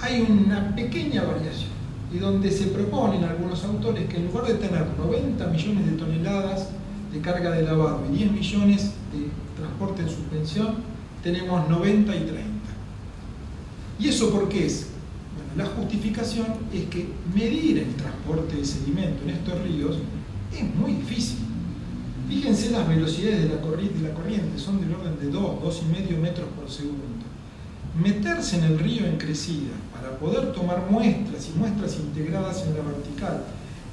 hay una pequeña variación, y donde se proponen algunos autores que en lugar de tener 90 millones de toneladas de carga de lavado y 10 millones de transporte en suspensión, tenemos 90 y 30. ¿Y eso por qué es? Bueno, la justificación es que medir el transporte de sedimento en estos ríos es muy difícil. Fíjense las velocidades de la corriente, son del orden de 2, 2,5 metros por segundo. Meterse en el río en crecida para poder tomar muestras y muestras integradas en la vertical,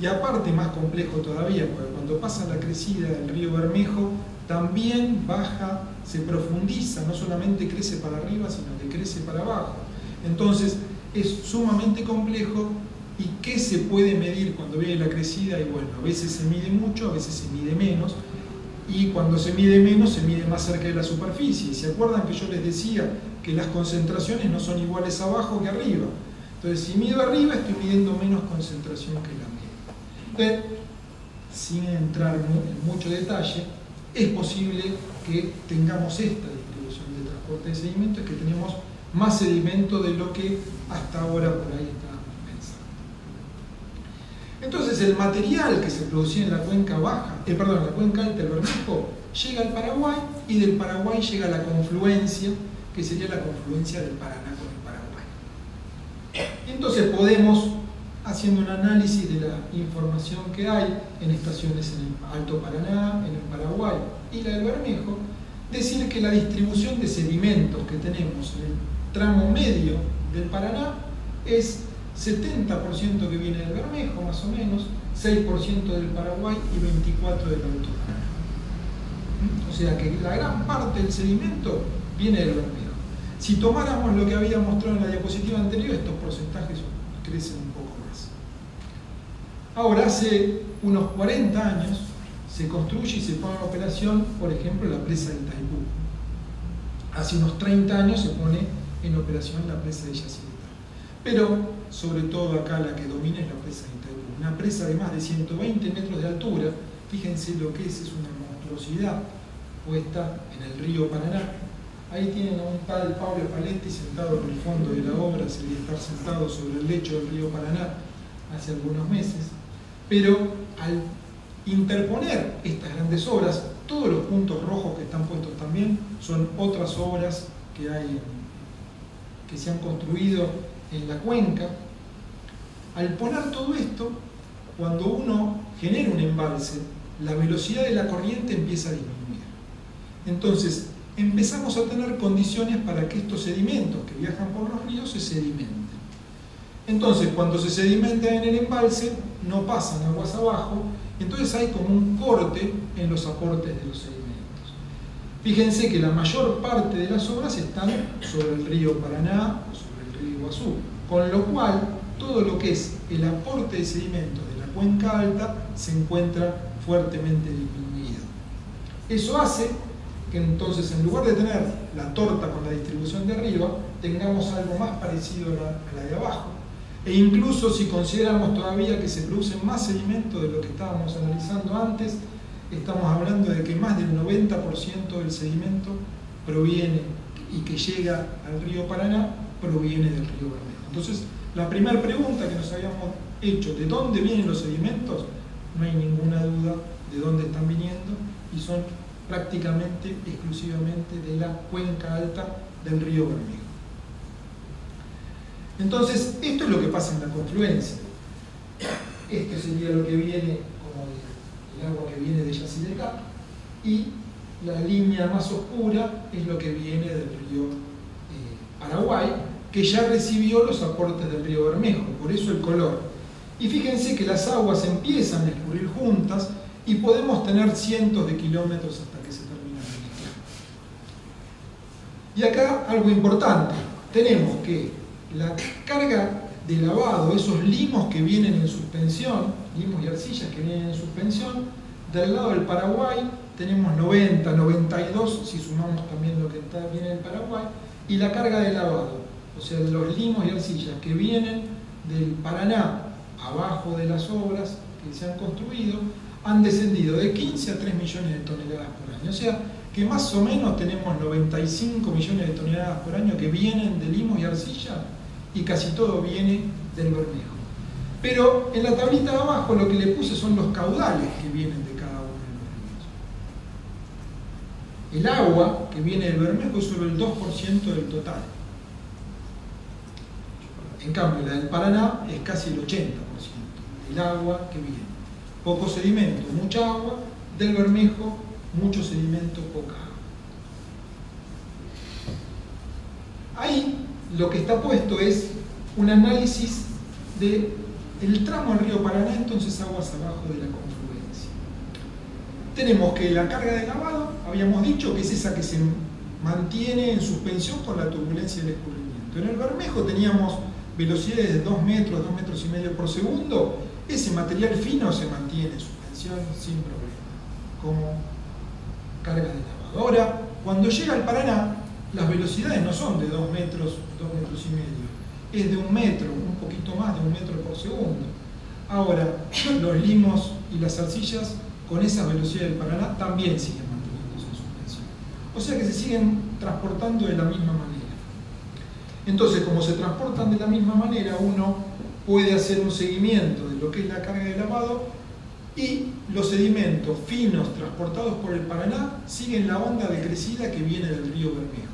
y aparte más complejo todavía, porque cuando pasa la crecida del río Bermejo también baja, se profundiza, no solamente crece para arriba sino que crece para abajo. Entonces es sumamente complejo. ¿Y qué se puede medir cuando viene la crecida? Y bueno, a veces se mide mucho, a veces se mide menos, y cuando se mide menos se mide más cerca de la superficie. ¿Se acuerdan que yo les decía que las concentraciones no son iguales abajo que arriba? Entonces, si mido arriba estoy midiendo menos concentración que la media. Entonces, sin entrar en mucho detalle, es posible que tengamos esta distribución de transporte de sedimentos, que tenemos más sedimento de lo que hasta ahora por ahí estábamos pensando. Entonces el material que se producía en la cuenca baja, en la cuenca alta del Bermejo, llega al Paraguay, y del Paraguay llega a la confluencia, que sería la confluencia del Paraná con el Paraguay. Entonces podemos, haciendo un análisis de la información que hay en estaciones en el Alto Paraná, en el Paraguay y la del Bermejo, decir que la distribución de sedimentos que tenemos en el tramo medio del Paraná es 70% que viene del Bermejo, más o menos, 6% del Paraguay y 24% del Alto Paraná. O sea que la gran parte del sedimento viene del Bermejo. Si tomáramos lo que había mostrado en la diapositiva anterior, estos porcentajes crecen un poco más. Ahora, hace unos 40 años se construye y se pone en operación, por ejemplo, la presa del Taipú. hace unos 30 años se pone en operación la presa de Yacyretá. Pero, sobre todo acá, la que domina es la presa de Itaipú. Una presa de más de 120 metros de altura. Fíjense lo que es una monstruosidad puesta en el río Paraná. Ahí tienen a un tal Pablo Paletti sentado en el fondo de la obra, se debe estar sentado sobre el lecho del río Paraná hace algunos meses. Pero al interponer estas grandes obras, todos los puntos rojos que están puestos también son otras obras que se han construido en la cuenca. Al poner todo esto, cuando uno genera un embalse, la velocidad de la corriente empieza a disminuir. Entonces, empezamos a tener condiciones para que estos sedimentos que viajan por los ríos se sedimenten. Entonces, cuando se sedimentan en el embalse, no pasan aguas abajo, entonces hay como un corte en los aportes de los sedimentos. Fíjense que la mayor parte de las obras están sobre el río Paraná o sobre el río Iguazú, con lo cual todo lo que es el aporte de sedimentos de la cuenca alta se encuentra fuertemente disminuido. Eso hace que entonces, en lugar de tener la torta con la distribución de arriba, tengamos algo más parecido a la de abajo. E incluso si consideramos todavía que se produce más sedimento de lo que estábamos analizando antes, estamos hablando de que más del 90% del sedimento proviene y que llega al río Paraná proviene del río Bermejo. Entonces, la primera pregunta que nos habíamos hecho, ¿de dónde vienen los sedimentos? No hay ninguna duda de dónde están viniendo y son prácticamente exclusivamente de la cuenca alta del río Bermejo. Entonces, esto es lo que pasa en la confluencia. Esto sería lo que viene como el agua que viene de Yacyretá, y la línea más oscura es lo que viene del río Paraguay, que ya recibió los aportes del río Bermejo, por eso el color. Y fíjense que las aguas empiezan a escurrir juntas y podemos tener cientos de kilómetros hasta que se termina de mezclar. Y acá algo importante, tenemos que la carga de lavado, esos limos que vienen en suspensión, limos y arcillas que vienen en suspensión, del lado del Paraguay tenemos 90, 92, si sumamos también lo que viene del Paraguay, y la carga de lavado, o sea, los limos y arcillas que vienen del Paraná, abajo de las obras que se han construido, han descendido de 15 a 3 millones de toneladas por año. O sea, que más o menos tenemos 95 millones de toneladas por año que vienen de limos y arcilla, y casi todo viene del Bermejo. Pero en la tablita de abajo lo que le puse son los caudales que vienen de cada uno de los ríos. El agua que viene del Bermejo es solo el 2% del total. En cambio, la del Paraná es casi el 80% del agua que viene. Poco sedimento, mucha agua; del Bermejo, mucho sedimento, poca agua. Ahí lo que está puesto es un análisis del tramo del río Paraná, entonces aguas abajo de la confluencia. Tenemos que la carga de lavado, habíamos dicho que es esa que se mantiene en suspensión con la turbulencia del escurrimiento. En el Bermejo teníamos velocidades de 2 metros, 2 metros y medio por segundo. Ese material fino se mantiene en suspensión sin problema, como carga de lavado. Ahora, cuando llega al Paraná, las velocidades no son de 2 metros, 2 metros y medio, es de 1 metro, un poquito más de 1 metro por segundo. Ahora, los limos y las arcillas con esa velocidad del Paraná también siguen manteniéndose en suspensión. O sea que se siguen transportando de la misma manera. Entonces, como se transportan de la misma manera, uno puede hacer un seguimiento de lo que es la carga de lavado, y los sedimentos finos transportados por el Paraná siguen la onda decrecida que viene del río Bermejo.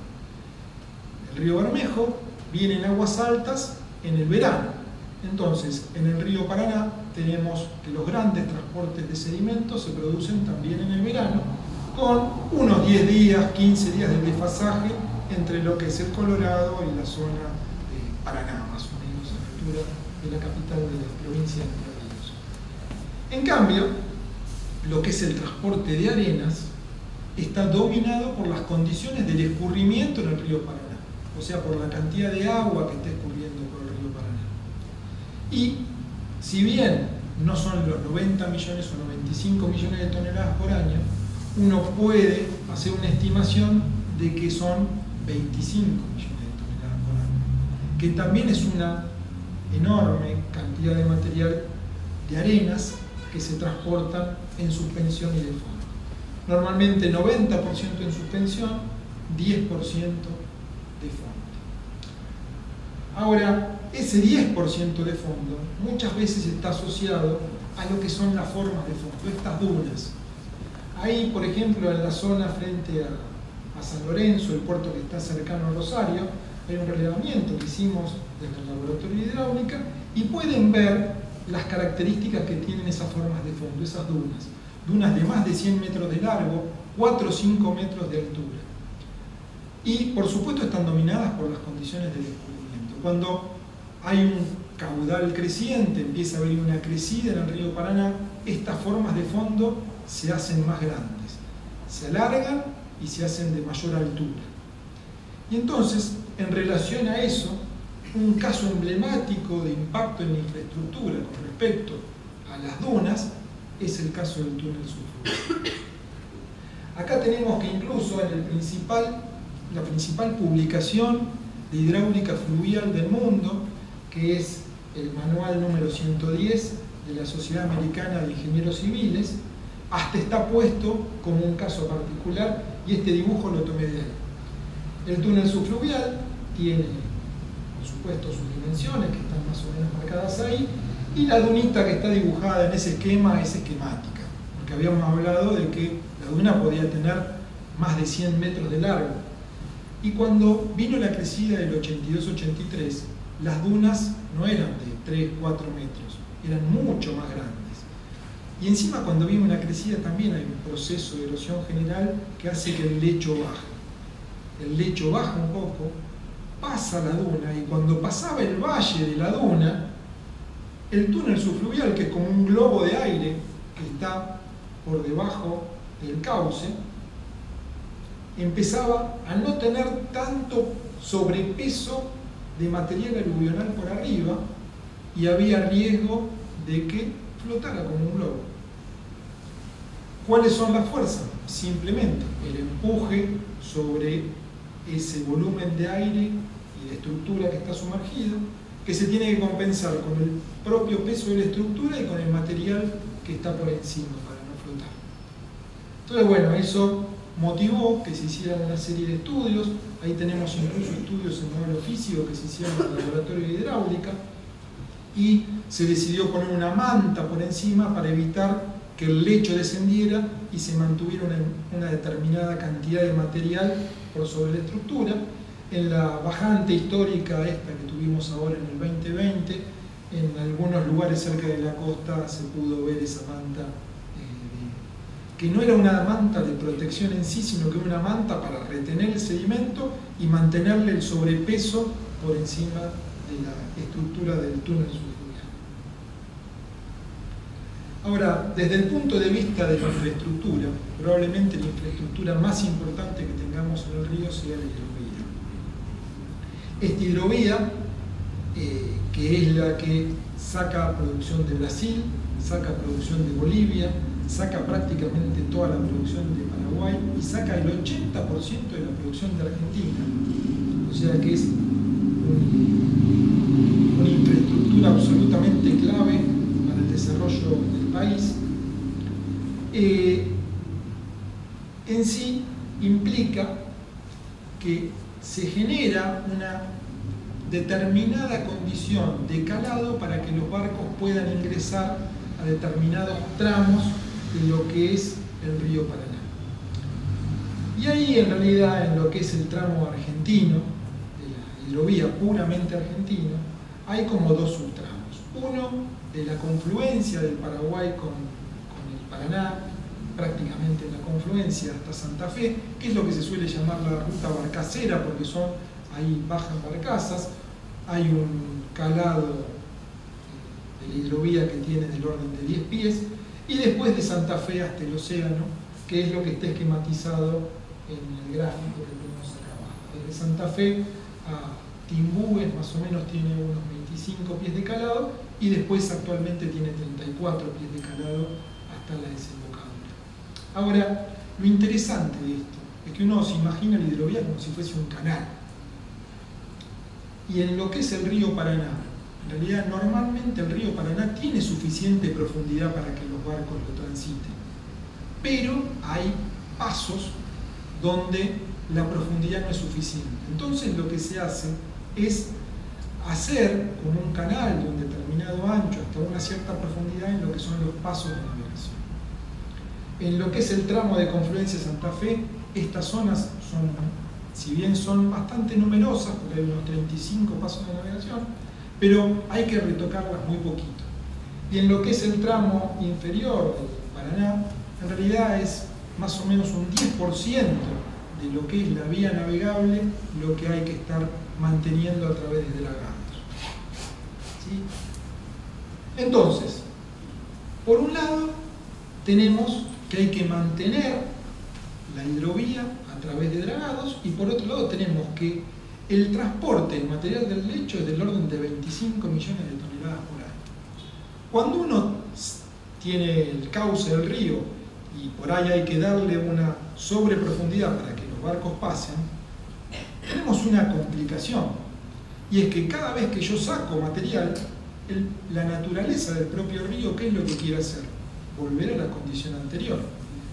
El río Bermejo viene en aguas altas en el verano. Entonces, en el río Paraná tenemos que los grandes transportes de sedimentos se producen también en el verano, con unos 10 días, 15 días de desfasaje entre lo que es el Colorado y la zona de Paraná, más o menos a la altura de la capital de la provincia de Entre Ríos. En cambio, lo que es el transporte de arenas está dominado por las condiciones del escurrimiento en el río Paraná, o sea, por la cantidad de agua que está escurriendo por el río Paraná. Y si bien no son los 90 millones o 95 millones de toneladas por año, uno puede hacer una estimación de que son 25 millones de toneladas por año, que también es una enorme cantidad de material de arenas que se transportan en suspensión y de fondo. Normalmente 90% en suspensión, 10% de fondo. Ahora, ese 10% de fondo muchas veces está asociado a lo que son las formas de fondo, estas dunas. Ahí, por ejemplo, en la zona frente a San Lorenzo, el puerto que está cercano a Rosario, hay un relevamiento que hicimos desde el laboratorio de hidráulica y pueden ver las características que tienen esas formas de fondo, esas dunas. Dunas de más de 100 metros de largo, 4 o 5 metros de altura. Y, por supuesto, están dominadas por las condiciones del descubrimiento. Cuando hay un caudal creciente, empieza a haber una crecida en el río Paraná, estas formas de fondo se hacen más grandes, se alargan y se hacen de mayor altura. Y entonces, en relación a eso, un caso emblemático de impacto en la infraestructura con respecto a las dunas es el caso del túnel subfluvial. Acá tenemos que incluso en la principal publicación de hidráulica fluvial del mundo, que es el manual número 110 de la Sociedad Americana de Ingenieros Civiles, hasta está puesto como un caso particular, y este dibujo lo tomé de ahí. El túnel subfluvial tiene, por supuesto, sus dimensiones, que están más o menos marcadas ahí, y la dunita que está dibujada en ese esquema es esquemática, porque habíamos hablado de que la duna podía tener más de 100 metros de largo. Y cuando vino la crecida del 82-83, las dunas no eran de 3-4 metros, eran mucho más grandes. Y encima, cuando viene una crecida, también hay un proceso de erosión general que hace que el lecho baje. El lecho baja un poco, pasa la duna, y cuando pasaba el valle de la duna, el túnel subfluvial, que es como un globo de aire que está por debajo del cauce, empezaba a no tener tanto sobrepeso de material aluvional por arriba y había riesgo de que flotara como un globo. ¿Cuáles son las fuerzas? Simplemente el empuje sobre ese volumen de aire y de estructura que está sumergido, que se tiene que compensar con el propio peso de la estructura y con el material que está por encima para no flotar. Entonces, bueno, eso motivó que se hicieran una serie de estudios. Ahí tenemos incluso estudios en modelo físico que se hicieron en el laboratorio de hidráulica, y se decidió poner una manta por encima para evitar que el lecho descendiera y se mantuviera una determinada cantidad de material por sobre la estructura. En la bajante histórica esta que tuvimos ahora en el 2020, en algunos lugares cerca de la costa se pudo ver esa manta, que no era una manta de protección en sí, sino que era una manta para retener el sedimento y mantenerle el sobrepeso por encima de la estructura del túnel subfluvial. Ahora, desde el punto de vista de la infraestructura, probablemente la infraestructura más importante que tengamos en el río sea la hidrovía. Esta hidrovía, que es la que saca producción de Brasil, saca producción de Bolivia, saca prácticamente toda la producción de Paraguay y saca el 80% de la producción de Argentina. O sea que es una infraestructura absolutamente clave para el desarrollo del país. En sí implica que se genera una determinada condición de calado para que los barcos puedan ingresar a determinados tramos de lo que es el río Paraná. Y ahí, en realidad, en lo que es el tramo argentino, de la hidrovía puramente argentino, hay como dos subtramos. Uno de la confluencia del Paraguay con el Paraná, prácticamente en la confluencia hasta Santa Fe, que es lo que se suele llamar la ruta barcacera, porque ahí bajan barcazas, hay un calado de la hidrovía que tiene del orden de 10 pies, y después de Santa Fe hasta el océano, que es lo que está esquematizado en el gráfico que tenemos acá abajo. Desde Santa Fe a Timbúes más o menos tiene unos 25 pies de calado, y después actualmente tiene 34 pies de calado hasta la desembocadura. Ahora, lo interesante de esto es que uno se imagina la hidrovía como si fuese un canal. Y en lo que es el río Paraná, en realidad normalmente el río Paraná tiene suficiente profundidad para que los barcos lo transiten, pero hay pasos donde la profundidad no es suficiente. Entonces lo que se hace es hacer con un canal de un determinado ancho hasta una cierta profundidad en lo que son los pasos de navegación. En lo que es el tramo de confluencia Santa Fe, estas zonas son, si bien son bastante numerosas, porque hay unos 35 pasos de navegación, pero hay que retocarlas muy poquito. Y en lo que es el tramo inferior del Paraná, en realidad es más o menos un 10% de lo que es la vía navegable lo que hay que estar manteniendo a través de dragados. ¿Sí? Entonces, por un lado, tenemos que hay que mantener la hidrovía a través de dragados, y por otro lado tenemos que el transporte del material del lecho es del orden de 25 millones de toneladas por año. Cuando uno tiene el cauce del río y por ahí hay que darle una sobreprofundidad para que los barcos pasen, tenemos una complicación, y es que cada vez que yo saco material, la naturaleza del propio río, ¿qué es lo que quiere hacer? Volver a la condición anterior.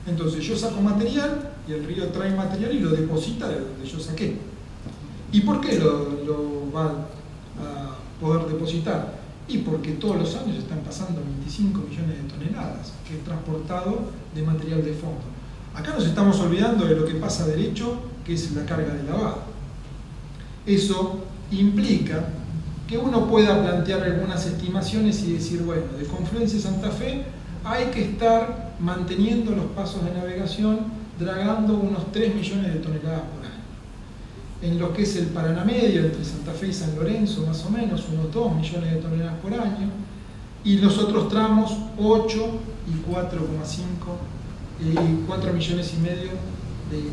Entonces yo saco material y el río trae material y lo deposita de donde yo saqué. ¿Y por qué lo va a poder depositar? Y porque todos los años están pasando 25 millones de toneladas que he transportado de material de fondo. Acá nos estamos olvidando de lo que pasa derecho, que es la carga de lavado. Eso implica que uno pueda plantear algunas estimaciones y decir, bueno, de confluencia Santa Fe hay que estar manteniendo los pasos de navegación, dragando unos 3 millones de toneladas por año. En lo que es el Paraná Medio, entre Santa Fe y San Lorenzo, más o menos, unos 2 millones de toneladas por año, y los otros tramos, 8 y 4,5, 4 millones y medio de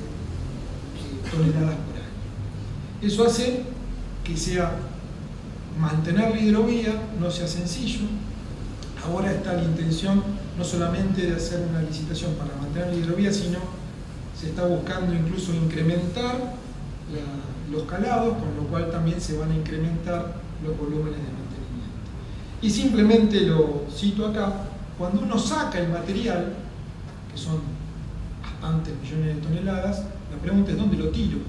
toneladas por año. Eso hace que mantener la hidrovía no sea sencillo. Ahora está la intención no solamente de hacer una licitación para mantener la hidrovía, sino se está buscando incluso incrementar los calados, con lo cual también se van a incrementar los volúmenes de mantenimiento. Y simplemente lo cito acá, cuando uno saca el material, que son bastantes millones de toneladas, la pregunta es ¿dónde lo tiro?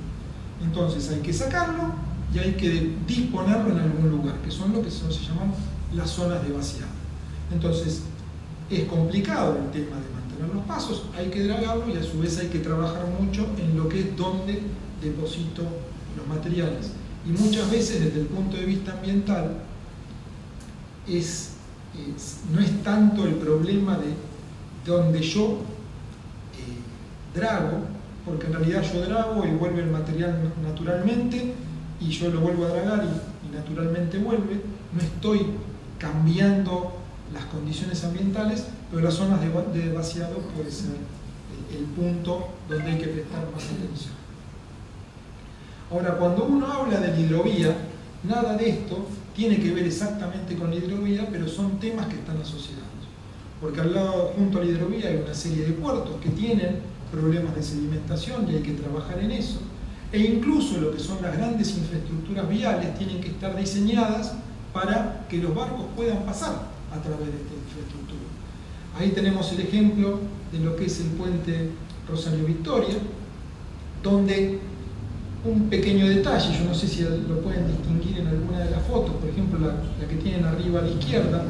Entonces hay que sacarlo y hay que disponerlo en algún lugar, que son lo que se llaman las zonas de vaciado. Entonces es complicado el tema de mantener los pasos, hay que dragarlo y a su vez hay que trabajar mucho en lo que es dónde deposito los materiales. Y muchas veces desde el punto de vista ambiental no es tanto el problema de donde yo drago, porque en realidad yo drago y vuelve el material naturalmente y yo lo vuelvo a dragar y naturalmente vuelve. No estoy cambiando las condiciones ambientales, pero las zonas de vaciado puede ser el punto donde hay que prestar más atención. Ahora, cuando uno habla de la hidrovía, nada de esto tiene que ver exactamente con la hidrovía, pero son temas que están asociados. Porque al lado, junto a la hidrovía, hay una serie de puertos que tienen problemas de sedimentación y hay que trabajar en eso. E incluso lo que son las grandes infraestructuras viales tienen que estar diseñadas para que los barcos puedan pasar a través de esta infraestructura. Ahí tenemos el ejemplo de lo que es el puente Rosario Victoria, donde un pequeño detalle, yo no sé si lo pueden distinguir en alguna de las fotos, por ejemplo la que tienen arriba a la izquierda,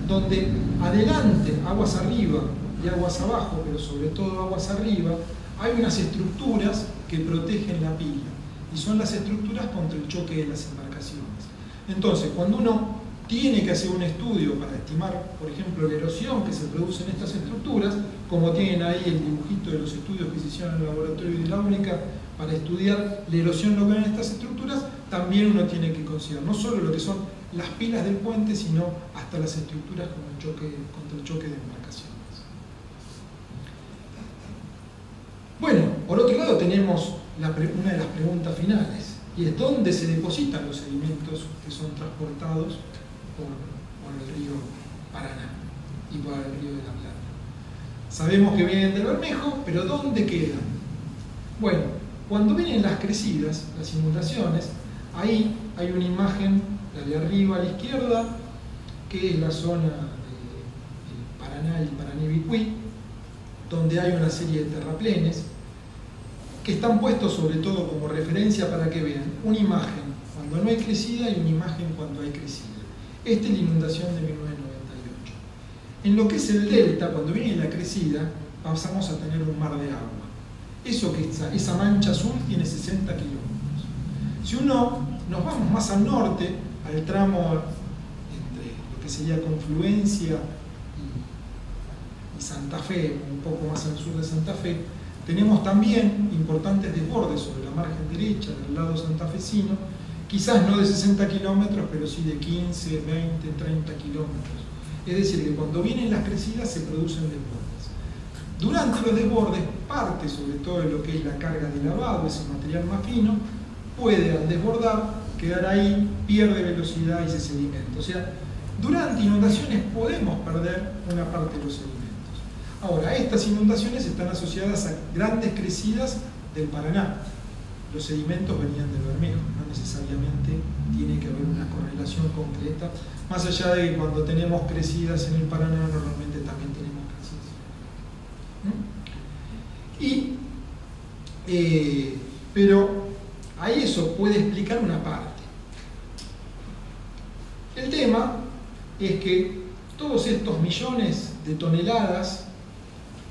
donde adelante, aguas arriba y aguas abajo, pero sobre todo aguas arriba, hay unas estructuras que protegen la pila, y son las estructuras contra el choque de las embarcaciones. Entonces, cuando uno tiene que hacer un estudio para estimar, por ejemplo, la erosión que se produce en estas estructuras, como tienen ahí el dibujito de los estudios que se hicieron en el laboratorio de hidráulica para estudiar la erosión local en estas estructuras, también uno tiene que considerar no solo lo que son las pilas del puente, sino hasta las estructuras contra el choque de embarcaciones. Bueno, por otro lado tenemos una de las preguntas finales, y es ¿dónde se depositan los sedimentos que son transportados por el río Paraná y por el río de la Plata? Sabemos que vienen del Bermejo, pero ¿dónde quedan? Bueno, cuando vienen las crecidas, las inundaciones, ahí hay una imagen, la de arriba a la izquierda, que es la zona de Paraná y Paraná-Ibicuí, donde hay una serie de terraplenes que están puestos sobre todo como referencia para que vean una imagen cuando no hay crecida y una imagen cuando hay crecida. Esta es la inundación de 1998. En lo que es el delta, cuando viene la crecida, pasamos a tener un mar de agua. Esa mancha azul tiene 60 kilómetros. Si nos vamos más al norte, al tramo entre lo que sería Confluencia y Santa Fe, un poco más al sur de Santa Fe, tenemos también importantes desbordes sobre la margen derecha del lado santafesino, quizás no de 60 kilómetros, pero sí de 15, 20, 30 kilómetros. Es decir, que cuando vienen las crecidas se producen desbordes. Durante los desbordes, parte sobre todo de lo que es la carga de lavado, ese material más fino, puede al desbordar quedar ahí, pierde velocidad y se sedimenta. O sea, durante inundaciones podemos perder una parte de los sedimentos. Ahora, estas inundaciones están asociadas a grandes crecidas del Paraná. Los sedimentos venían del Bermejo, no necesariamente tiene que haber una correlación completa, más allá de que cuando tenemos crecidas en el Paraná normalmente también tenemos crecidas. Pero ahí eso puede explicar una parte. El tema es que todos estos millones de toneladas,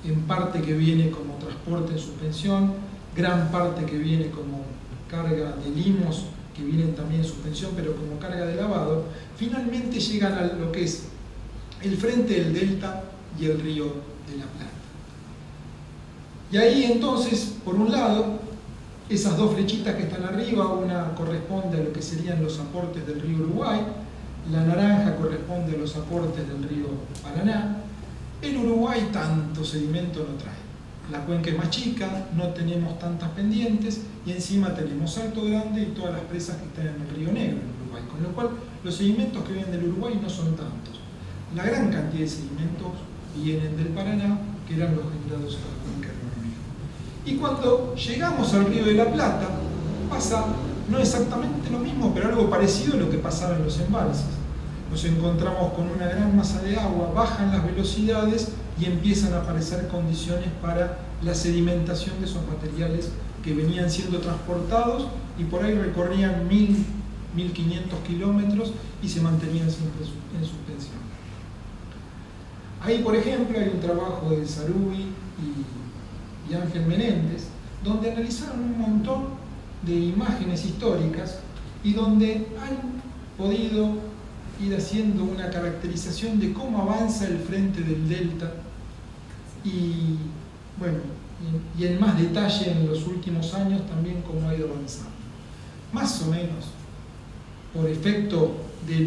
en parte que viene como transporte en suspensión, gran parte que viene como carga de limos, que vienen también en suspensión, pero como carga de lavado, finalmente llegan a lo que es el frente del delta y el río de la Plata. Y ahí entonces, por un lado, esas dos flechitas que están arriba, una corresponde a lo que serían los aportes del río Uruguay, la naranja corresponde a los aportes del río Paraná. El Uruguay tanto sedimento no trae. La cuenca es más chica, no tenemos tantas pendientes y encima tenemos Salto Grande y todas las presas que están en el Río Negro, en Uruguay. Con lo cual, los sedimentos que vienen del Uruguay no son tantos. La gran cantidad de sedimentos vienen del Paraná, que eran los generados en la cuenca del Río Negro. Y cuando llegamos al Río de la Plata, pasa no exactamente lo mismo, pero algo parecido a lo que pasaba en los embalses. Nos encontramos con una gran masa de agua, bajan las velocidades y empiezan a aparecer condiciones para la sedimentación de esos materiales que venían siendo transportados y por ahí recorrían 1000, 1500 kilómetros y se mantenían siempre en suspensión. Ahí, por ejemplo, hay un trabajo de Sarubi y Ángel Menéndez, donde analizaron un montón de imágenes históricas y donde han podido ir haciendo una caracterización de cómo avanza el frente del delta y, bueno, y en más detalle en los últimos años también cómo ha ido avanzando. Más o menos, por efecto de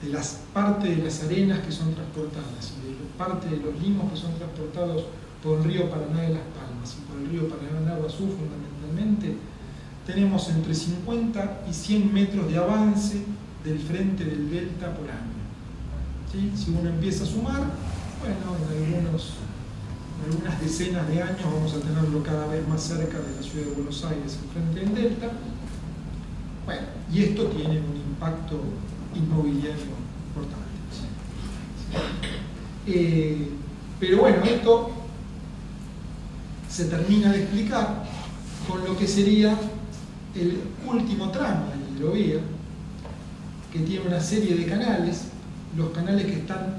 las partes de las arenas que son transportadas y de parte de los limos que son transportados por el río Paraná de las Palmas y por el río Paraná de Aguazú fundamentalmente, tenemos entre 50 y 100 metros de avance del frente del delta por año. ¿Sí? Si uno empieza a sumar, bueno, en algunas decenas de años vamos a tenerlo cada vez más cerca de la ciudad de Buenos Aires, el frente del delta. Bueno, y esto tiene un impacto inmobiliario importante. Pero bueno, esto se termina de explicar con lo que sería el último tramo de la hidrovía, que tiene una serie de canales. Los canales que están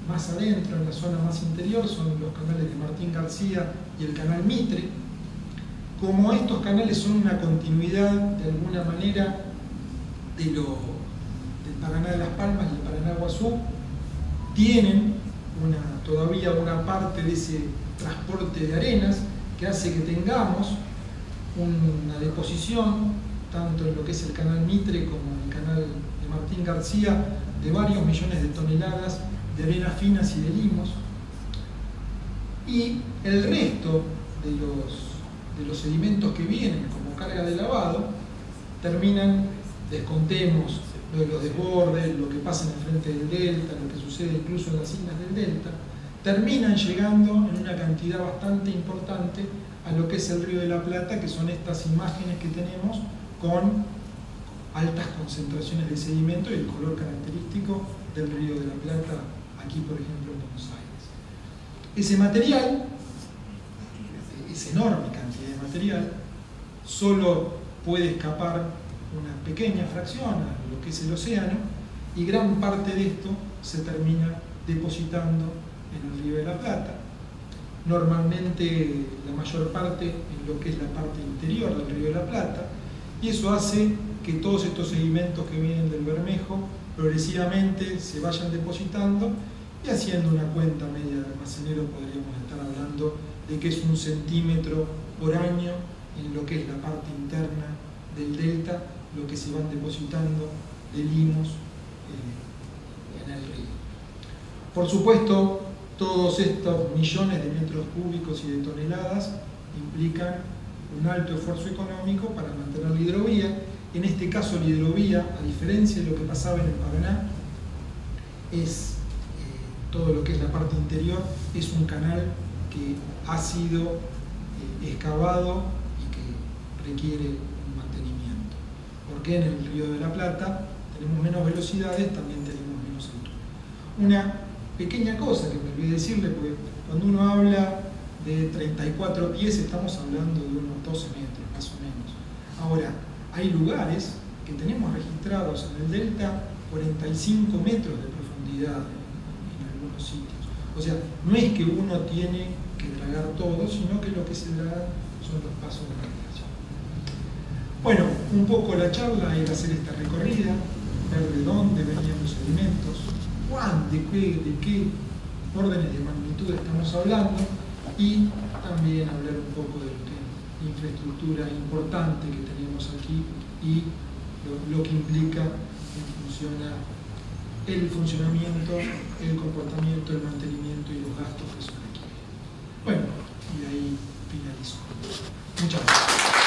más adentro, en la zona más interior, son los canales de Martín García y el canal Mitre. Como estos canales son una continuidad de alguna manera del Paraná de las Palmas y el Paraná de Aguazú, tienen todavía una parte de ese transporte de arenas que hace que tengamos una deposición, tanto en lo que es el canal Mitre como en el canal de Martín García, de varios millones de toneladas de arenas finas y de limos. Y el resto de los sedimentos que vienen como carga de lavado terminan, descontemos lo de los desbordes, lo que pasa en el frente del delta, lo que sucede incluso en las islas del delta, terminan llegando en una cantidad bastante importante a lo que es el Río de la Plata, que son estas imágenes que tenemos con altas concentraciones de sedimento y el color característico del Río de la Plata, aquí por ejemplo en Buenos Aires. Ese material, esa enorme cantidad de material, solo puede escapar una pequeña fracción a lo que es el océano, y gran parte de esto se termina depositando en el Río de la Plata. Normalmente la mayor parte en lo que es la parte interior del Río de la Plata, y eso hace que todos estos sedimentos que vienen del Bermejo progresivamente se vayan depositando, y haciendo una cuenta media de almacenero podríamos estar hablando de que es 1 centímetro por año en lo que es la parte interna del delta, lo que se van depositando de limos en el río. Por supuesto, todos estos millones de metros cúbicos y de toneladas implican un alto esfuerzo económico para mantener la hidrovía. En este caso, la hidrovía, a diferencia de lo que pasaba en el Paraná, es todo lo que es la parte interior, es un canal que ha sido excavado y que requiere un mantenimiento. Porque en el Río de la Plata tenemos menos velocidades, también tenemos menos altura. Una pequeña cosa que me olvidé decirle, porque cuando uno habla de 34 pies estamos hablando de unos 12 metros más o menos. Ahora, hay lugares que tenemos registrados en el delta 45 metros de profundidad en algunos sitios. O sea, no es que uno tiene que dragar todo, sino que lo que se draga son los pasos de navegación. Bueno, un poco la charla era hacer esta recorrida, ver de dónde venían los sedimentos, de qué órdenes de magnitud estamos hablando, y también hablar un poco de lo que es infraestructura importante que tenemos aquí y lo que implica el funcionamiento, el comportamiento, el mantenimiento y los gastos que son aquí. Bueno, y de ahí finalizo. Muchas gracias.